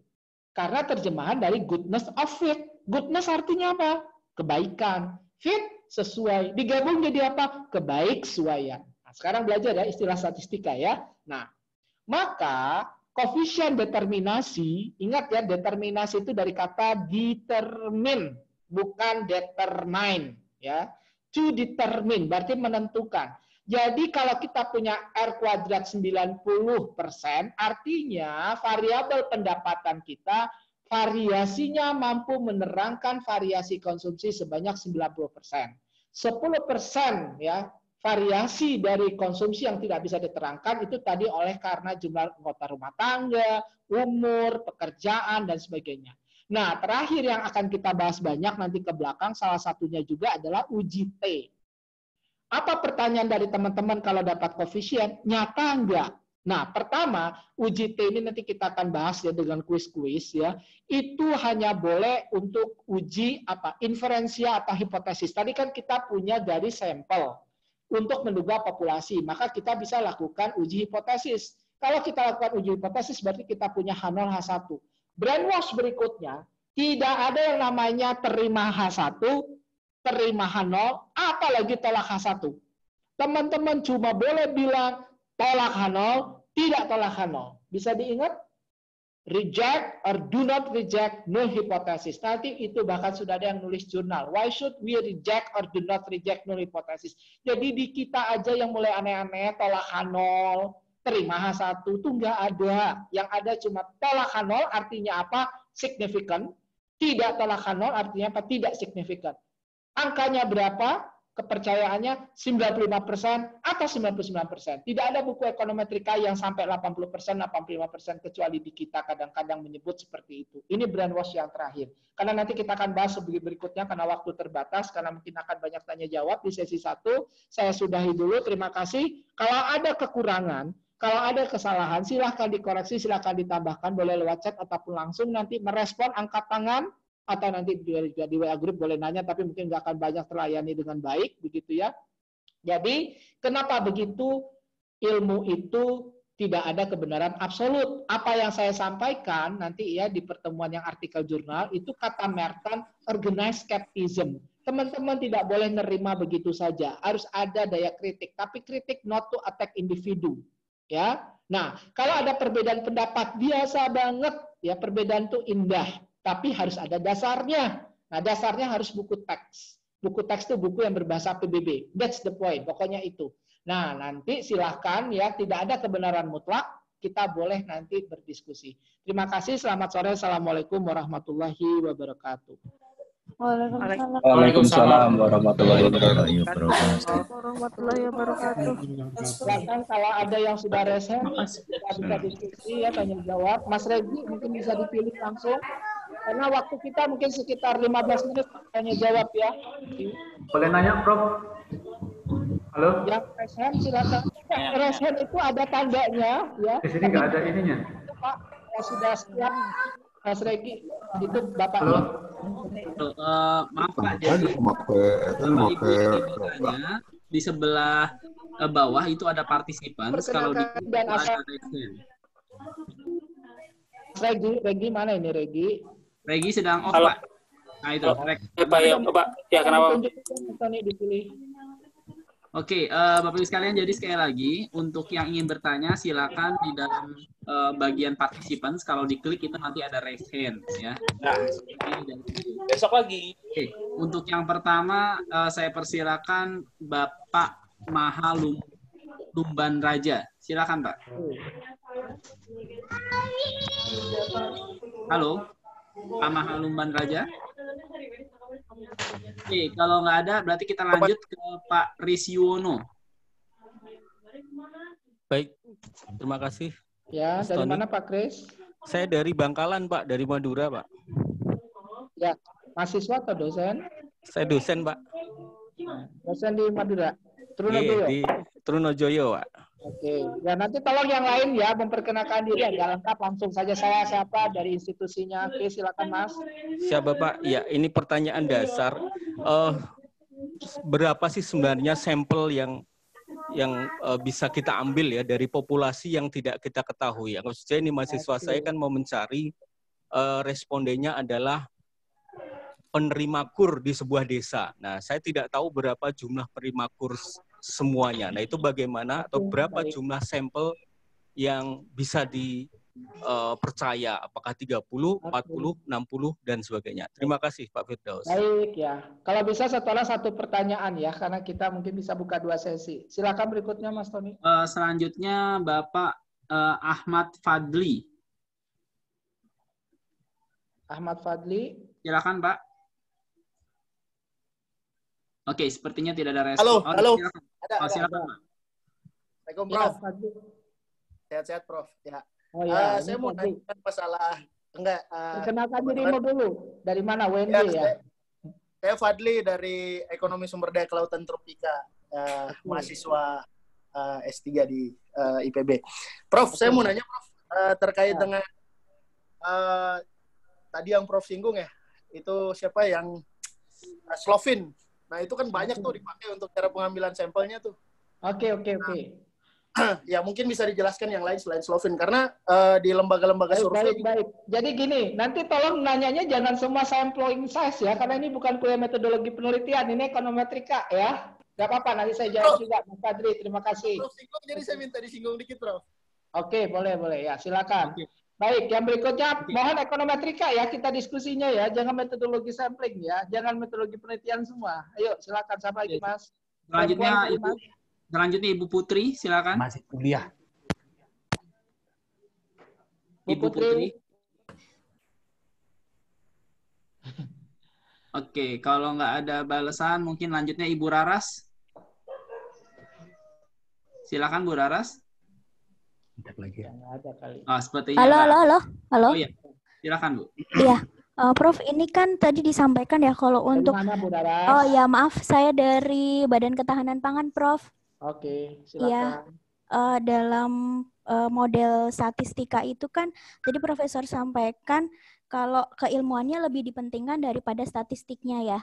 Karena terjemahan dari goodness of fit. Goodness artinya apa? Kebaikan. Fit sesuai. Digabung jadi apa? Kebaiksuaian. Nah, sekarang belajar ya istilah statistika ya. Nah, maka koefisien determinasi, ingat ya, determinasi itu dari kata determine, bukan determine, ya. To determine berarti menentukan. Jadi kalau kita punya R kuadrat 90%, artinya variabel pendapatan kita variasinya mampu menerangkan variasi konsumsi sebanyak 90%. 10% ya variasi dari konsumsi yang tidak bisa diterangkan itu tadi oleh karena jumlah anggota rumah tangga, umur, pekerjaan, dan sebagainya. Nah, terakhir yang akan kita bahas banyak nanti ke belakang, salah satunya juga adalah uji T. Apa pertanyaan dari teman-teman kalau dapat koefisien? Nyata enggak? Nah, pertama, uji T ini nanti kita akan bahas ya dengan kuis-kuis ya. Itu hanya boleh untuk uji apa? Inferensia atau hipotesis. Tadi kan kita punya dari sampel untuk menduga populasi, maka kita bisa lakukan uji hipotesis. Kalau kita lakukan uji hipotesis berarti kita punya H0, H1. Brainwash berikutnya, tidak ada yang namanya terima H1, terima H0, apalagi tolak H1. Teman-teman cuma boleh bilang tolak H0, tidak tolak H0. Bisa diingat? reject or do not reject null hypothesis. Nanti itu bahkan sudah ada yang nulis jurnal. Why should we reject or do not reject null hypothesis? Jadi di kita aja yang mulai aneh-aneh, tolak nol, terima H1 itu nggak ada. Yang ada cuma tolak nol artinya apa? Signifikan. Tidak tolak nol artinya apa? Tidak signifikan. Angkanya berapa? Kepercayaannya 95% atau 99%. Tidak ada buku ekonometrika yang sampai 80%, 85% kecuali di kita kadang-kadang menyebut seperti itu. Ini brainwash yang terakhir. Karena nanti kita akan bahas berikutnya karena waktu terbatas, karena mungkin akan banyak tanya jawab di sesi 1. Saya sudahi dulu, terima kasih. Kalau ada kekurangan, kalau ada kesalahan, silahkan dikoreksi, silahkan ditambahkan, boleh lewat chat ataupun langsung nanti merespon angkat tangan, atau nanti di WA Group boleh nanya, tapi mungkin nggak akan banyak terlayani dengan baik, begitu ya. Jadi, kenapa begitu? Ilmu itu tidak ada kebenaran absolut. Apa yang saya sampaikan nanti ya di pertemuan yang artikel jurnal, itu kata Merton, organized skepticism. Teman-teman tidak boleh nerima begitu saja. Harus ada daya kritik, tapi kritik not to attack individu. Ya. Nah, kalau ada perbedaan pendapat, biasa banget. Ya, perbedaan itu indah. Tapi harus ada dasarnya. Nah, dasarnya harus buku teks. Buku teks itu buku yang berbahasa PBB. That's the point. Pokoknya itu. Nah, nanti silahkan ya, tidak ada kebenaran mutlak. Kita boleh nanti berdiskusi. Terima kasih. Selamat sore. Assalamualaikum warahmatullahi wabarakatuh. Waalaikumsalam warahmatullahi wabarakatuh. Silakan kalau ada yang sudah resen, kita bisa diskusi ya, tanya jawab. Mas Regi mungkin bisa dipilih langsung. Karena waktu kita mungkin sekitar 15 menit tanya jawab ya. Boleh nanya, Prof? Halo? Yang resen silakan. Resen itu ada tandanya ya. Di sini nggak ada ininya. Pak, sudah siap. Mas Regi, itu Bapak. Halo? Maaf Pak, jadi di sebelah bawah itu ada partisipan. Kalau di dan asal. Regi mana ini Regi? Regi sedang off, Pak. Nah, itu. Pak, ya kenapa? Oke, Bapak Ibu sekalian, jadi sekali lagi, untuk yang ingin bertanya, silakan di dalam bagian participants, kalau diklik itu nanti ada raise hand. Ya. Nah, besok lagi. Oke, untuk yang pertama, saya persilakan Bapak Maha Lumban Raja. Silakan, Pak. Halo? Pak Maha Lumban Raja. Oke, kalau nggak ada, berarti kita lanjut ke Pak Risyuwono. Baik, terima kasih. Ya, dari mana Pak Kris? Saya dari Bangkalan, Pak, dari Madura, Pak. Ya, mahasiswa atau dosen? Saya dosen, Pak. Dosen di Madura. Trunojoyo. Di Trunojoyo, Pak. Oke, ya nanti tolong yang lain ya memperkenalkan diri agak lengkap, langsung saja saya siapa dari institusinya. Oke, silakan Mas. Siapa Pak? Ya, ini pertanyaan dasar. Berapa sih sebenarnya sampel yang bisa kita ambil ya dari populasi yang tidak kita ketahui? Maksudnya ini mahasiswa saya kan mau mencari respondennya adalah penerima kur di sebuah desa. Nah, saya tidak tahu berapa jumlah penerima kur semuanya. Nah, itu bagaimana atau berapa jumlah sampel yang bisa dipercaya? Apakah 30, 40, 60, dan sebagainya? Terima kasih, Pak Firdaus. Baik ya. Kalau bisa setelah satu pertanyaan ya, karena kita mungkin bisa buka 2 sesi. Silakan berikutnya, Mas Tony. Selanjutnya, Bapak Ahmad Fadli. Ahmad Fadli. Silakan, Pak. Oke, sepertinya tidak ada respon. Halo. Silakan, Pak. Assalamualaikum, Prof. Sehat-sehat, Prof. Ya. Oh ya. Saya mau nanya masalah perkenalkan dirimu dulu. Dari mana? WND ya? Saya Fadli dari Ekonomi Sumber Daya Kelautan Tropika, mahasiswa S3 di IPB. Prof, saya mau nanya, Prof, terkait dengan tadi yang Prof singgung ya, itu siapa yang Slovin. Nah, itu kan banyak tuh dipakai untuk cara pengambilan sampelnya tuh. Oke. Ya, mungkin bisa dijelaskan yang lain selain Slovin. Karena di lembaga-lembaga survei... Baik. Jadi gini, nanti tolong nanyanya jangan semua sampling size ya, karena ini bukan kuliah metodologi penelitian, ini ekonometrika ya. Gak apa-apa, nanti saya jawab juga, Mas Fadli. Terima kasih. Prof singgung, jadi saya minta disinggung dikit, Prof. Oke, boleh. Ya, silakan. Oke. Baik, yang berikutnya mohon ekonometrika ya, kita diskusinya ya, jangan metodologi sampling ya, jangan metodologi penelitian semua. Ayo silakan, siapa lagi Mas? Selanjutnya Ibu Putri, silakan. Masih kuliah. Ibu Putri. Oke, kalau nggak ada balasan, mungkin lanjutnya Ibu Raras. Silakan Bu Raras. Lagi. Sepertinya. Halo. Oh iya, silakan Bu. Iya, Prof, ini kan tadi disampaikan ya kalau untuk. Mana, Bu Daras? Oh ya, maaf, saya dari Badan Ketahanan Pangan, Prof. Oke, silakan. Iya, dalam model statistika itu kan, jadi Profesor sampaikan kalau keilmuannya lebih dipentingkan daripada statistiknya ya.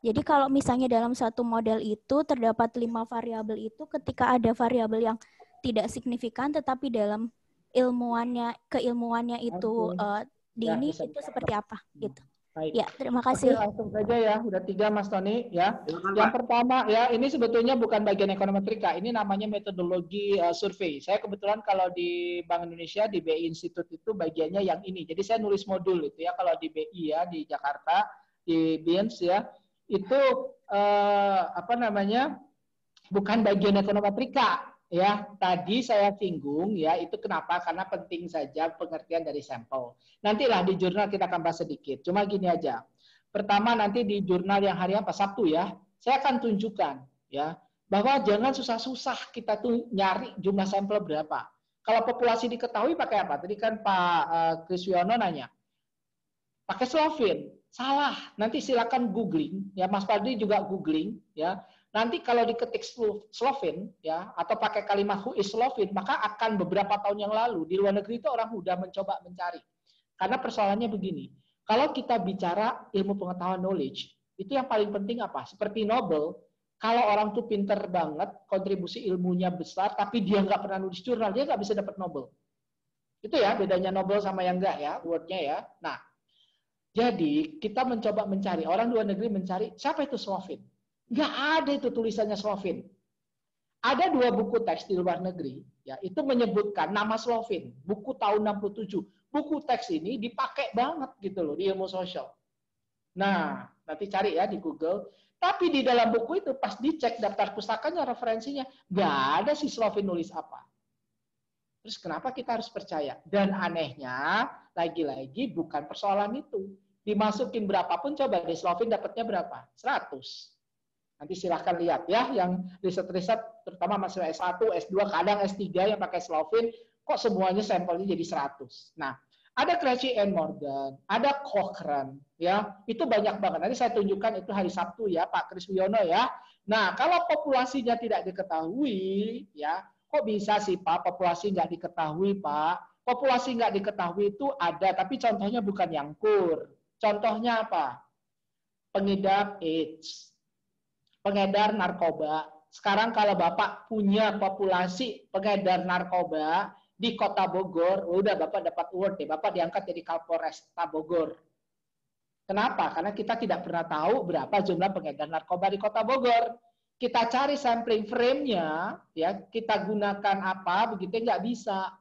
Jadi kalau misalnya dalam satu model itu terdapat 5 variabel itu, ketika ada variabel yang tidak signifikan, tetapi dalam keilmuannya itu itu seperti apa gitu. Baik. Ya, terima kasih. Oke, langsung saja ya, udah 3 Mas Tony ya. Yang pertama ya, ini sebetulnya bukan bagian ekonometrika, ini namanya metodologi survei. Saya kebetulan kalau di Bank Indonesia di BI Institute itu bagiannya yang ini. Jadi saya nulis modul itu ya, kalau di BI ya di Jakarta di BINS ya, itu bukan bagian ekonometrika. Ya, tadi saya singgung ya, itu kenapa? Karena penting saja pengertian dari sampel. Nantilah di jurnal kita akan bahas sedikit. Cuma gini aja. Pertama nanti di jurnal yang hari apa? Sabtu ya. Saya akan tunjukkan ya bahwa jangan susah-susah kita tuh nyari jumlah sampel berapa. Kalau populasi diketahui pakai apa? Tadi kan Pak Kriswiono nanya. Pakai Slovin. Salah. Nanti silakan googling ya, Mas Fadli juga googling ya. Nanti kalau diketik Slovin ya atau pakai kalimat who is Slovin, maka akan beberapa tahun yang lalu di luar negeri itu orang sudah mencoba mencari. Karena persoalannya begini, kalau kita bicara ilmu pengetahuan knowledge, itu yang paling penting apa? Seperti Nobel, kalau orang tuh pinter banget, kontribusi ilmunya besar, tapi dia nggak pernah nulis jurnal, dia nggak bisa dapat Nobel. Itu ya bedanya Nobel sama yang enggak ya, wordnya ya. Nah, jadi kita mencoba mencari, orang luar negeri mencari, siapa itu Slovin? Nggak ada itu tulisannya Slovin. Ada 2 buku teks di luar negeri, ya itu menyebutkan nama Slovin, buku tahun 67. Buku teks ini dipakai banget gitu loh di ilmu sosial. Nah, nanti cari ya di Google. Tapi di dalam buku itu pas dicek daftar pustakanya, referensinya, nggak ada si Slovin nulis apa. Terus kenapa kita harus percaya? Dan anehnya, lagi-lagi bukan persoalan itu. Dimasukin berapapun, coba di Slovin dapatnya berapa? 100. Nanti silahkan lihat ya, yang riset-riset, terutama mahasiswa S1, S2, kadang S3 yang pakai Slovin, kok semuanya sampelnya jadi 100. Nah, ada Krejci and Morgan, ada Cochrane, ya itu banyak banget. Nanti saya tunjukkan itu hari Sabtu ya, Pak Kriswiono ya. Nah, kalau populasinya tidak diketahui, ya kok bisa sih Pak populasi nggak diketahui Pak? Populasi nggak diketahui itu ada, tapi contohnya bukan yang kur. Contohnya apa? Pengidap AIDS. Pengedar narkoba. Sekarang kalau Bapak punya populasi pengedar narkoba di Kota Bogor, udah Bapak dapat award deh. Bapak diangkat jadi Kapolresta Bogor. Kenapa? Karena kita tidak pernah tahu berapa jumlah pengedar narkoba di Kota Bogor. Kita cari sampling frame-nya, ya kita gunakan apa, begitu nggak bisa.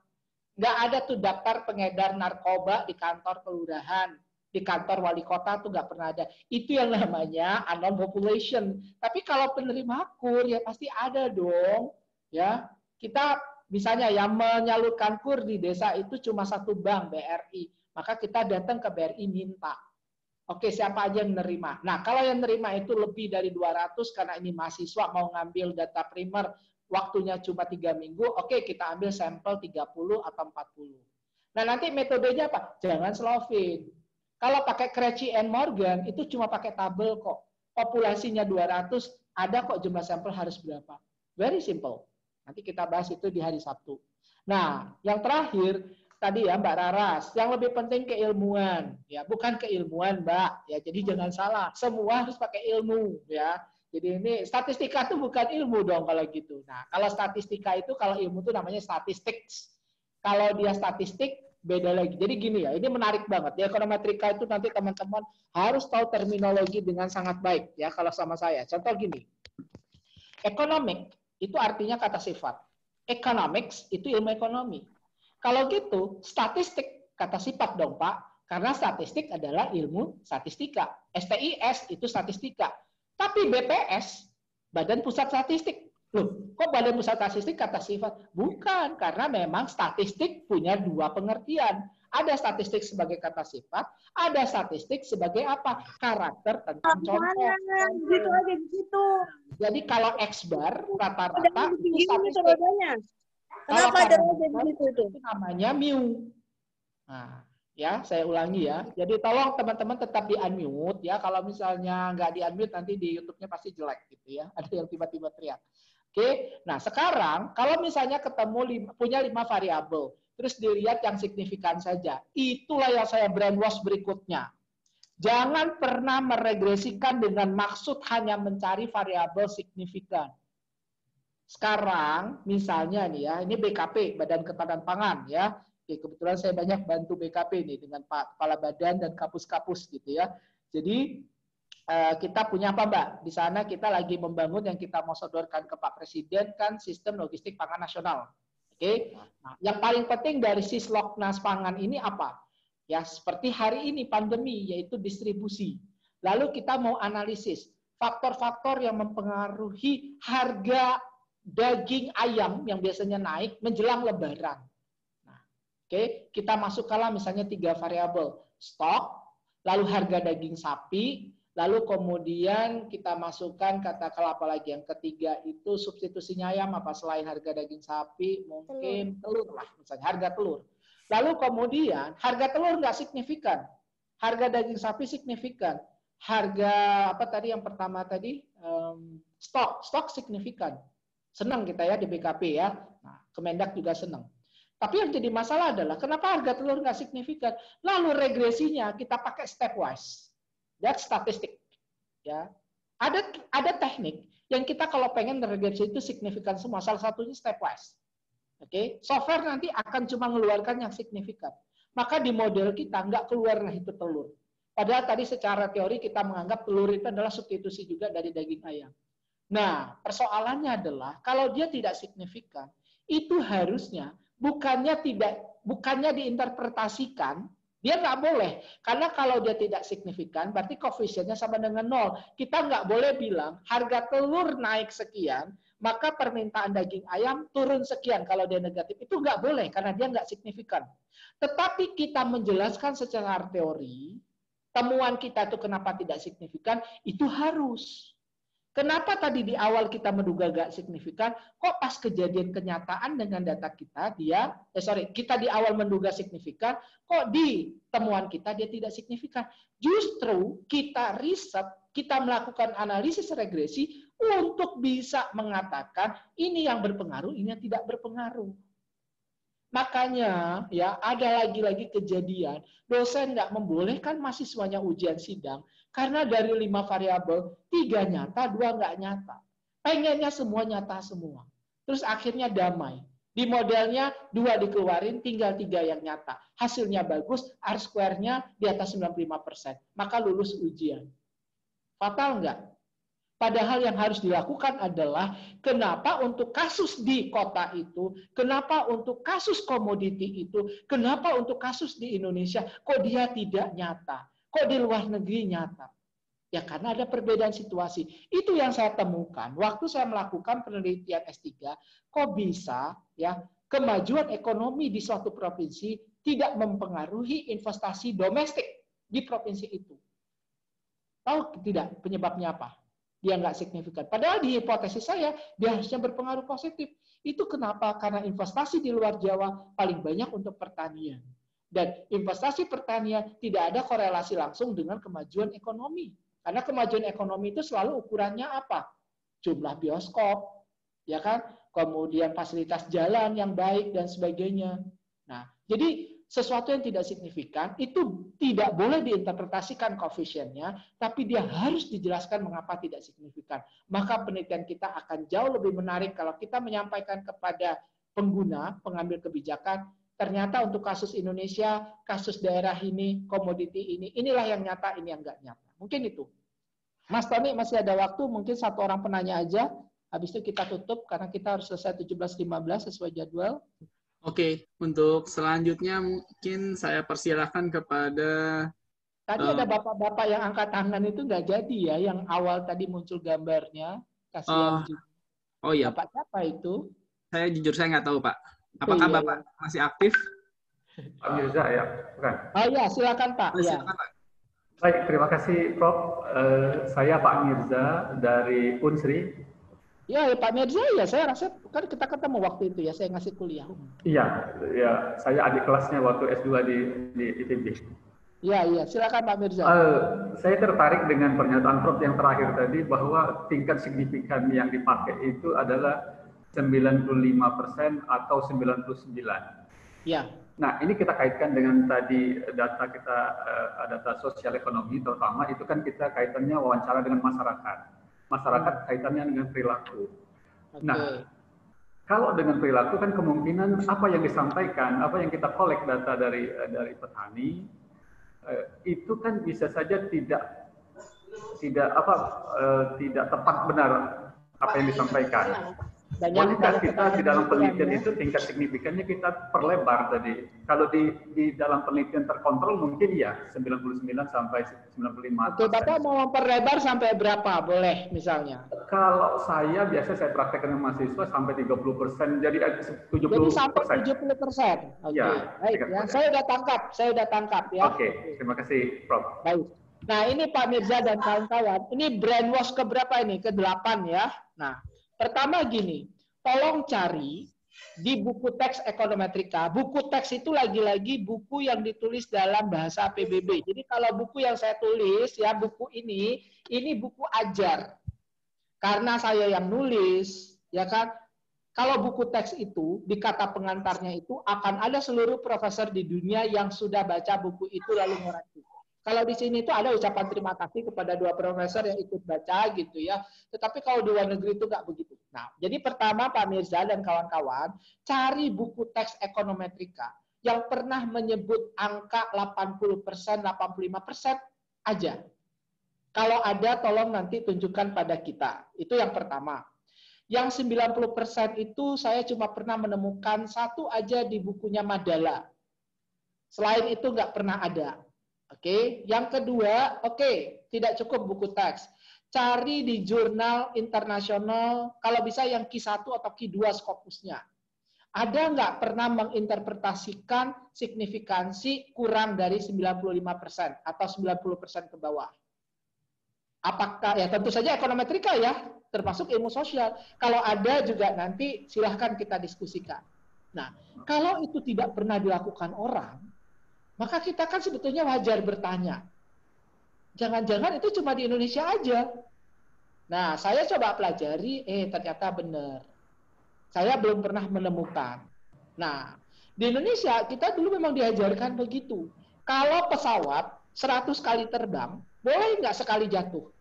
Nggak ada tuh daftar pengedar narkoba di kantor kelurahan. Di kantor wali kota tuh nggak pernah ada. Itu yang namanya unknown population. Tapi kalau penerima kur ya pasti ada dong. Ya, kita misalnya yang menyalurkan kur di desa itu cuma 1 bank BRI. Maka kita datang ke BRI minta. Oke, siapa aja yang menerima? Nah, kalau yang menerima itu lebih dari 200 karena ini mahasiswa mau ngambil data primer, waktunya cuma 3 minggu. Oke, kita ambil sampel 30 atau 40. Nah, nanti metodenya apa? Jangan Slovin. Kalau pakai Krejci and Morgan, itu cuma pakai tabel kok. Populasinya 200, ada kok jumlah sampel harus berapa. Very simple. Nanti kita bahas itu di hari Sabtu. Nah, yang terakhir, tadi ya Mbak Raras, yang lebih penting keilmuan. Ya, bukan keilmuan Mbak. Ya, jadi jangan salah. Semua harus pakai ilmu. Ya. Jadi ini statistika itu bukan ilmu dong kalau gitu. Nah, kalau statistika itu, kalau ilmu itu namanya statistics. Kalau dia statistik, beda lagi. Jadi gini ya, ini menarik banget. Di ekonometrika itu nanti teman-teman harus tahu terminologi dengan sangat baik ya kalau sama saya. Contoh gini. Economic itu artinya kata sifat. Economics itu ilmu ekonomi. Kalau gitu, statistik kata sifat dong Pak, karena statistik adalah ilmu statistika. STIS itu statistika. Tapi BPS, Badan Pusat Statistik. Loh, kok Badan Pusat Statistik kata sifat? Bukan, karena memang statistik punya dua pengertian. Ada statistik sebagai kata sifat, ada statistik sebagai apa? Karakter tentang contoh. Gitu aja gitu. Jadi kalau X bar rata-rata itu statistik. Kenapa ada begitu itu? Itu namanya mu. Nah, ya saya ulangi ya. Jadi tolong teman-teman tetap di unmute ya. Kalau misalnya nggak di unmute nanti di YouTube-nya pasti jelek gitu ya. Ada yang tiba-tiba teriak. Oke. Nah sekarang kalau misalnya ketemu punya 5 variabel, terus dilihat yang signifikan saja. Itulah yang saya brainwash berikutnya. Jangan pernah meregresikan dengan maksud hanya mencari variabel signifikan. Sekarang misalnya nih ya, ini BKP, Badan Ketahanan Pangan ya. Oke, kebetulan saya banyak bantu BKP nih dengan Pak Kepala Badan dan kapus-kapus gitu ya. Jadi kita punya apa Mbak? Di sana kita lagi membangun yang kita mau sodorkan ke Pak Presiden kan sistem logistik pangan nasional. Oke. Nah, yang paling penting dari Sisloknas pangan ini apa? Ya, seperti hari ini pandemi yaitu distribusi. Lalu kita mau analisis faktor-faktor yang mempengaruhi harga daging ayam yang biasanya naik menjelang Lebaran. Nah, oke, kita masukkanlah misalnya 3 variabel, stok, lalu harga daging sapi, lalu kemudian kita masukkan katakanlah apa lagi yang ketiga itu substitusinya ayam apa selain harga daging sapi mungkin telur lah misalnya harga telur. Lalu kemudian harga telur nggak signifikan, harga daging sapi signifikan, harga apa tadi yang pertama tadi stok signifikan. Senang kita ya di BKP ya. Nah, Kemendak juga senang. Tapi yang jadi masalah adalah kenapa harga telur nggak signifikan? Lalu regresinya kita pakai stepwise. That's statistik. Ya. Ada teknik yang kita kalau pengen regresi itu signifikan semua. Salah satunya stepwise. Oke, software nanti akan cuma mengeluarkan yang signifikan. Maka di model kita nggak keluarlah itu telur. Padahal tadi secara teori kita menganggap telur itu adalah substitusi juga dari daging ayam. Nah, persoalannya adalah kalau dia tidak signifikan, itu harusnya bukannya diinterpretasikan, dia nggak boleh. Karena kalau dia tidak signifikan, berarti koefisiennya sama dengan 0. Kita nggak boleh bilang harga telur naik sekian, maka permintaan daging ayam turun sekian kalau dia negatif. Itu nggak boleh karena dia nggak signifikan. Tetapi kita menjelaskan secara teori, temuan kita itu kenapa tidak signifikan, itu harus. Kenapa tadi di awal kita menduga gak signifikan, kok pas kejadian kenyataan dengan data kita, kita di awal menduga signifikan, kok di temuan kita dia tidak signifikan. Justru kita riset, kita melakukan analisis regresi untuk bisa mengatakan ini yang berpengaruh, ini yang tidak berpengaruh. Makanya ya ada lagi-lagi kejadian dosen nggak membolehkan mahasiswanya ujian sidang karena dari 5 variabel 3 nyata, 2 nggak nyata. Pengennya semua nyata semua. Terus akhirnya damai. Di modelnya 2 dikeluarin, tinggal 3 yang nyata. Hasilnya bagus, R-square-nya di atas 95%. Maka lulus ujian. Fatal nggak? Padahal yang harus dilakukan adalah kenapa untuk kasus di kota itu, kenapa untuk kasus komoditi itu, kenapa untuk kasus di Indonesia, kok dia tidak nyata, kok di luar negeri nyata. Ya karena ada perbedaan situasi. Itu yang saya temukan waktu saya melakukan penelitian S3, kok bisa ya kemajuan ekonomi di suatu provinsi tidak mempengaruhi investasi domestik di provinsi itu. Tahu tidak penyebabnya apa? Dia nggak signifikan. Padahal di hipotesis saya, dia harusnya berpengaruh positif. Itu kenapa? Karena investasi di luar Jawa paling banyak untuk pertanian. Dan investasi pertanian tidak ada korelasi langsung dengan kemajuan ekonomi. Karena kemajuan ekonomi itu selalu ukurannya apa? Jumlah bioskop, ya kan? Kemudian fasilitas jalan yang baik dan sebagainya. Nah, jadi sesuatu yang tidak signifikan itu tidak boleh diinterpretasikan koefisiennya, tapi dia harus dijelaskan mengapa tidak signifikan. Maka penelitian kita akan jauh lebih menarik kalau kita menyampaikan kepada pengguna, pengambil kebijakan, ternyata untuk kasus Indonesia, kasus daerah ini, komoditi ini, inilah yang nyata, ini yang nggak nyata. Mungkin itu. Mas Tony masih ada waktu, mungkin 1 orang penanya aja, habis itu kita tutup karena kita harus selesai 17.15 sesuai jadwal. Oke, untuk selanjutnya mungkin saya persilahkan kepada Tadi ada bapak-bapak yang angkat tangan itu nggak jadi ya, yang awal tadi muncul gambarnya. Kasihan juga. Oh iya. Bapak siapa itu? Saya jujur saya nggak tahu, Pak. Apakah iya, Bapak masih aktif? Pak Mirza ya, bukan? Oh iya, silakan Pak. Silakan, Pak. Baik, terima kasih Prof. Saya Pak Mirza dari Unsri. Ya, Pak Mirza ya, saya rasa kan kita ketemu waktu itu ya, saya ngasih kuliah. Iya, ya, saya adik kelasnya waktu S2 di ITB. Iya, silakan Pak Mirza. Saya tertarik dengan pernyataan Prof yang terakhir tadi bahwa tingkat signifikan yang dipakai itu adalah 95% atau 99%. Ya. Nah, ini kita kaitkan dengan tadi data kita, data sosial ekonomi terutama, itu kan kita kaitannya wawancara dengan masyarakat. Masyarakat kaitannya dengan perilaku. Okay. Nah, kalau dengan perilaku kan kemungkinan apa yang disampaikan, apa yang kita kolek data dari petani, itu kan bisa saja tidak tepat benar apa yang disampaikan. Bolehkah kita di dalam penelitian itu tingkat signifikannya kita perlebar tadi? Kalau di dalam penelitian terkontrol mungkin ya 99 sampai 95%. Oke, Bapak mau memperlebar sampai berapa? Boleh misalnya? Kalau saya biasa saya praktekkan dengan mahasiswa sampai 30%, jadi 70%. Jadi sampai 70%. Oke, ya, baik. Ya, saya udah tangkap ya. Oke, terima kasih Prof. Baik. Nah, ini Pak Mirza dan kawan-kawan. Ini brainwash keberapa ini? Ke-8 ya. Nah, pertama gini, tolong cari di buku teks ekonometrika. Buku teks itu lagi-lagi buku yang ditulis dalam bahasa PBB. Jadi kalau buku yang saya tulis, ya buku ini buku ajar. Karena saya yang nulis, ya kan. Kalau buku teks itu, di kata pengantarnya itu akan ada seluruh profesor di dunia yang sudah baca buku itu lalu ngoreksi. Kalau di sini itu ada ucapan terima kasih kepada 2 profesor yang ikut baca gitu ya. Tetapi kalau di luar negeri itu nggak begitu. Nah, jadi pertama Pak Mirza dan kawan-kawan, cari buku teks ekonometrika yang pernah menyebut angka 80%, 85% aja. Kalau ada, tolong nanti tunjukkan pada kita. Itu yang pertama. Yang 90% itu saya cuma pernah menemukan satu aja di bukunya Madala. Selain itu nggak pernah ada. Oke, yang kedua, tidak cukup buku teks. Cari di jurnal internasional, kalau bisa yang Q1 atau Q2 Scopusnya. Ada nggak pernah menginterpretasikan signifikansi kurang dari 95% atau 90% ke bawah? Apakah, ya tentu saja ekonometrika ya, termasuk ilmu sosial. Kalau ada juga nanti silahkan kita diskusikan. Nah, kalau itu tidak pernah dilakukan orang, maka kita kan sebetulnya wajar bertanya. Jangan-jangan itu cuma di Indonesia aja. Nah, saya coba pelajari, ternyata benar. Saya belum pernah menemukan. Nah, di Indonesia kita dulu memang diajarkan begitu. Kalau pesawat 100 kali terbang, boleh nggak sekali jatuh?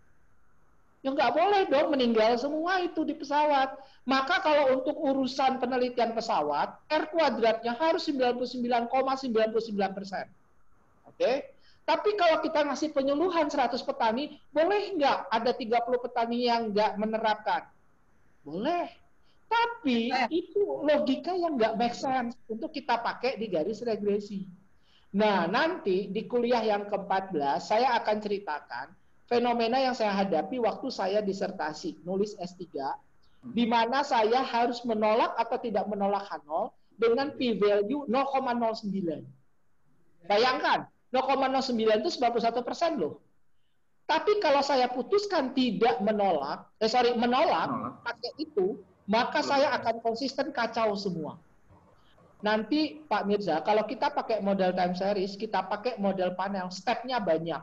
Ya nggak boleh dong, meninggal semua itu di pesawat. Maka kalau untuk urusan penelitian pesawat, R kuadratnya harus 99,99%. Oke? Tapi kalau kita ngasih penyuluhan 100 petani, boleh nggak ada 30 petani yang nggak menerapkan? Boleh. Tapi itu logika yang nggak make sense untuk kita pakai di garis regresi. Nah, nanti di kuliah yang ke-14, saya akan ceritakan fenomena yang saya hadapi waktu saya disertasi, nulis S3, di mana saya harus menolak atau tidak menolak H0 dengan p-value 0,09. Bayangkan, 0,09 itu 91% loh. Tapi kalau saya putuskan tidak menolak, menolak pakai itu, maka saya akan konsisten kacau semua. Nanti Pak Mirza, kalau kita pakai model time series, kita pakai model panel, stepnya banyak.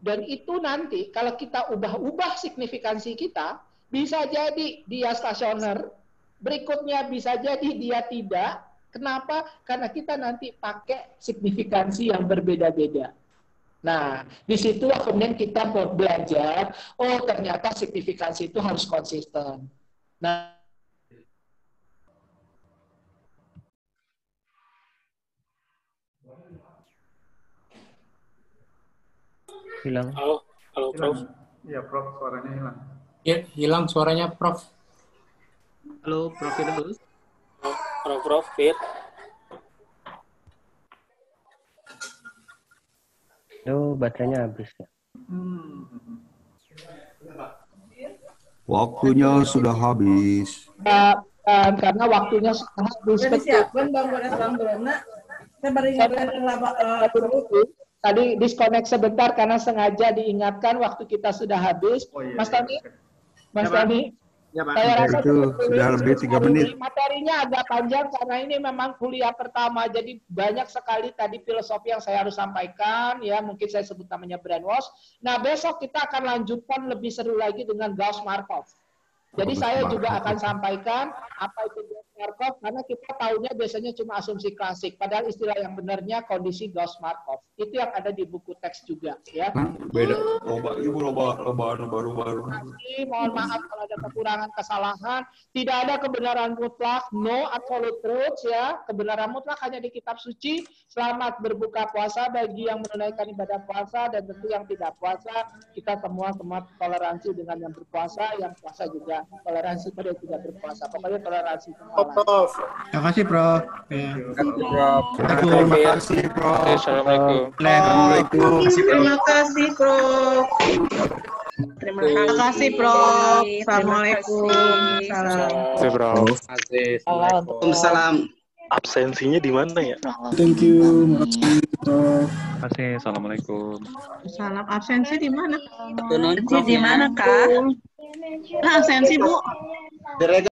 Dan itu nanti kalau kita ubah-ubah signifikansi kita, bisa jadi dia stasioner, berikutnya bisa jadi dia tidak. Kenapa? Karena kita nanti pakai signifikansi yang berbeda-beda. Nah, disitulah kemudian kita belajar, oh ternyata signifikansi itu harus konsisten. Nah, hilang. Halo Prof. Iya Prof, suaranya hilang. Ya, hilang suaranya Prof. Halo Prof Firdaus. Prof Fir. Itu baterainya habis ya. Waktunya sudah habis. Karena waktunya sudah habis. Tadi disconnect sebentar karena sengaja diingatkan waktu kita sudah habis. Mas Tani, Ya, Pak. saya rasa Itu sudah lebih 3 menit. Materinya agak panjang karena ini memang kuliah pertama, jadi banyak sekali tadi filosofi yang saya harus sampaikan, ya mungkin saya sebut namanya brainwash. Nah besok kita akan lanjutkan lebih seru lagi dengan Gauss-Markov. Jadi saya juga akan sampaikan apa itu Gauss-Markov karena kita tahunya biasanya cuma asumsi klasik, padahal istilah yang benarnya kondisi Gauss-Markov. Itu yang ada di buku teks juga, ya. Beda. Loba baru. Mohon maaf kalau ada kekurangan, kesalahan. Tidak ada kebenaran mutlak, no absolute truth, ya. Kebenaran mutlak hanya di kitab suci. Selamat berbuka puasa bagi yang menunaikan ibadah puasa dan tentu yang tidak puasa. Kita semua toleransi dengan yang berpuasa, yang puasa juga toleransi pada yang tidak berpuasa. Pokoknya toleransi semua. Terima kasih, Prof. Terima kasih, Prof. Assalamualaikum. Terima kasih, Prof. Terima kasih, Prof. Assalamualaikum. Waalaikumsalam. Absensinya di mana ya? Thank you. Terima kasih. Assalamualaikum. Salam, absensi di mana? Absensi di mana, Kak? Absensi, Bu.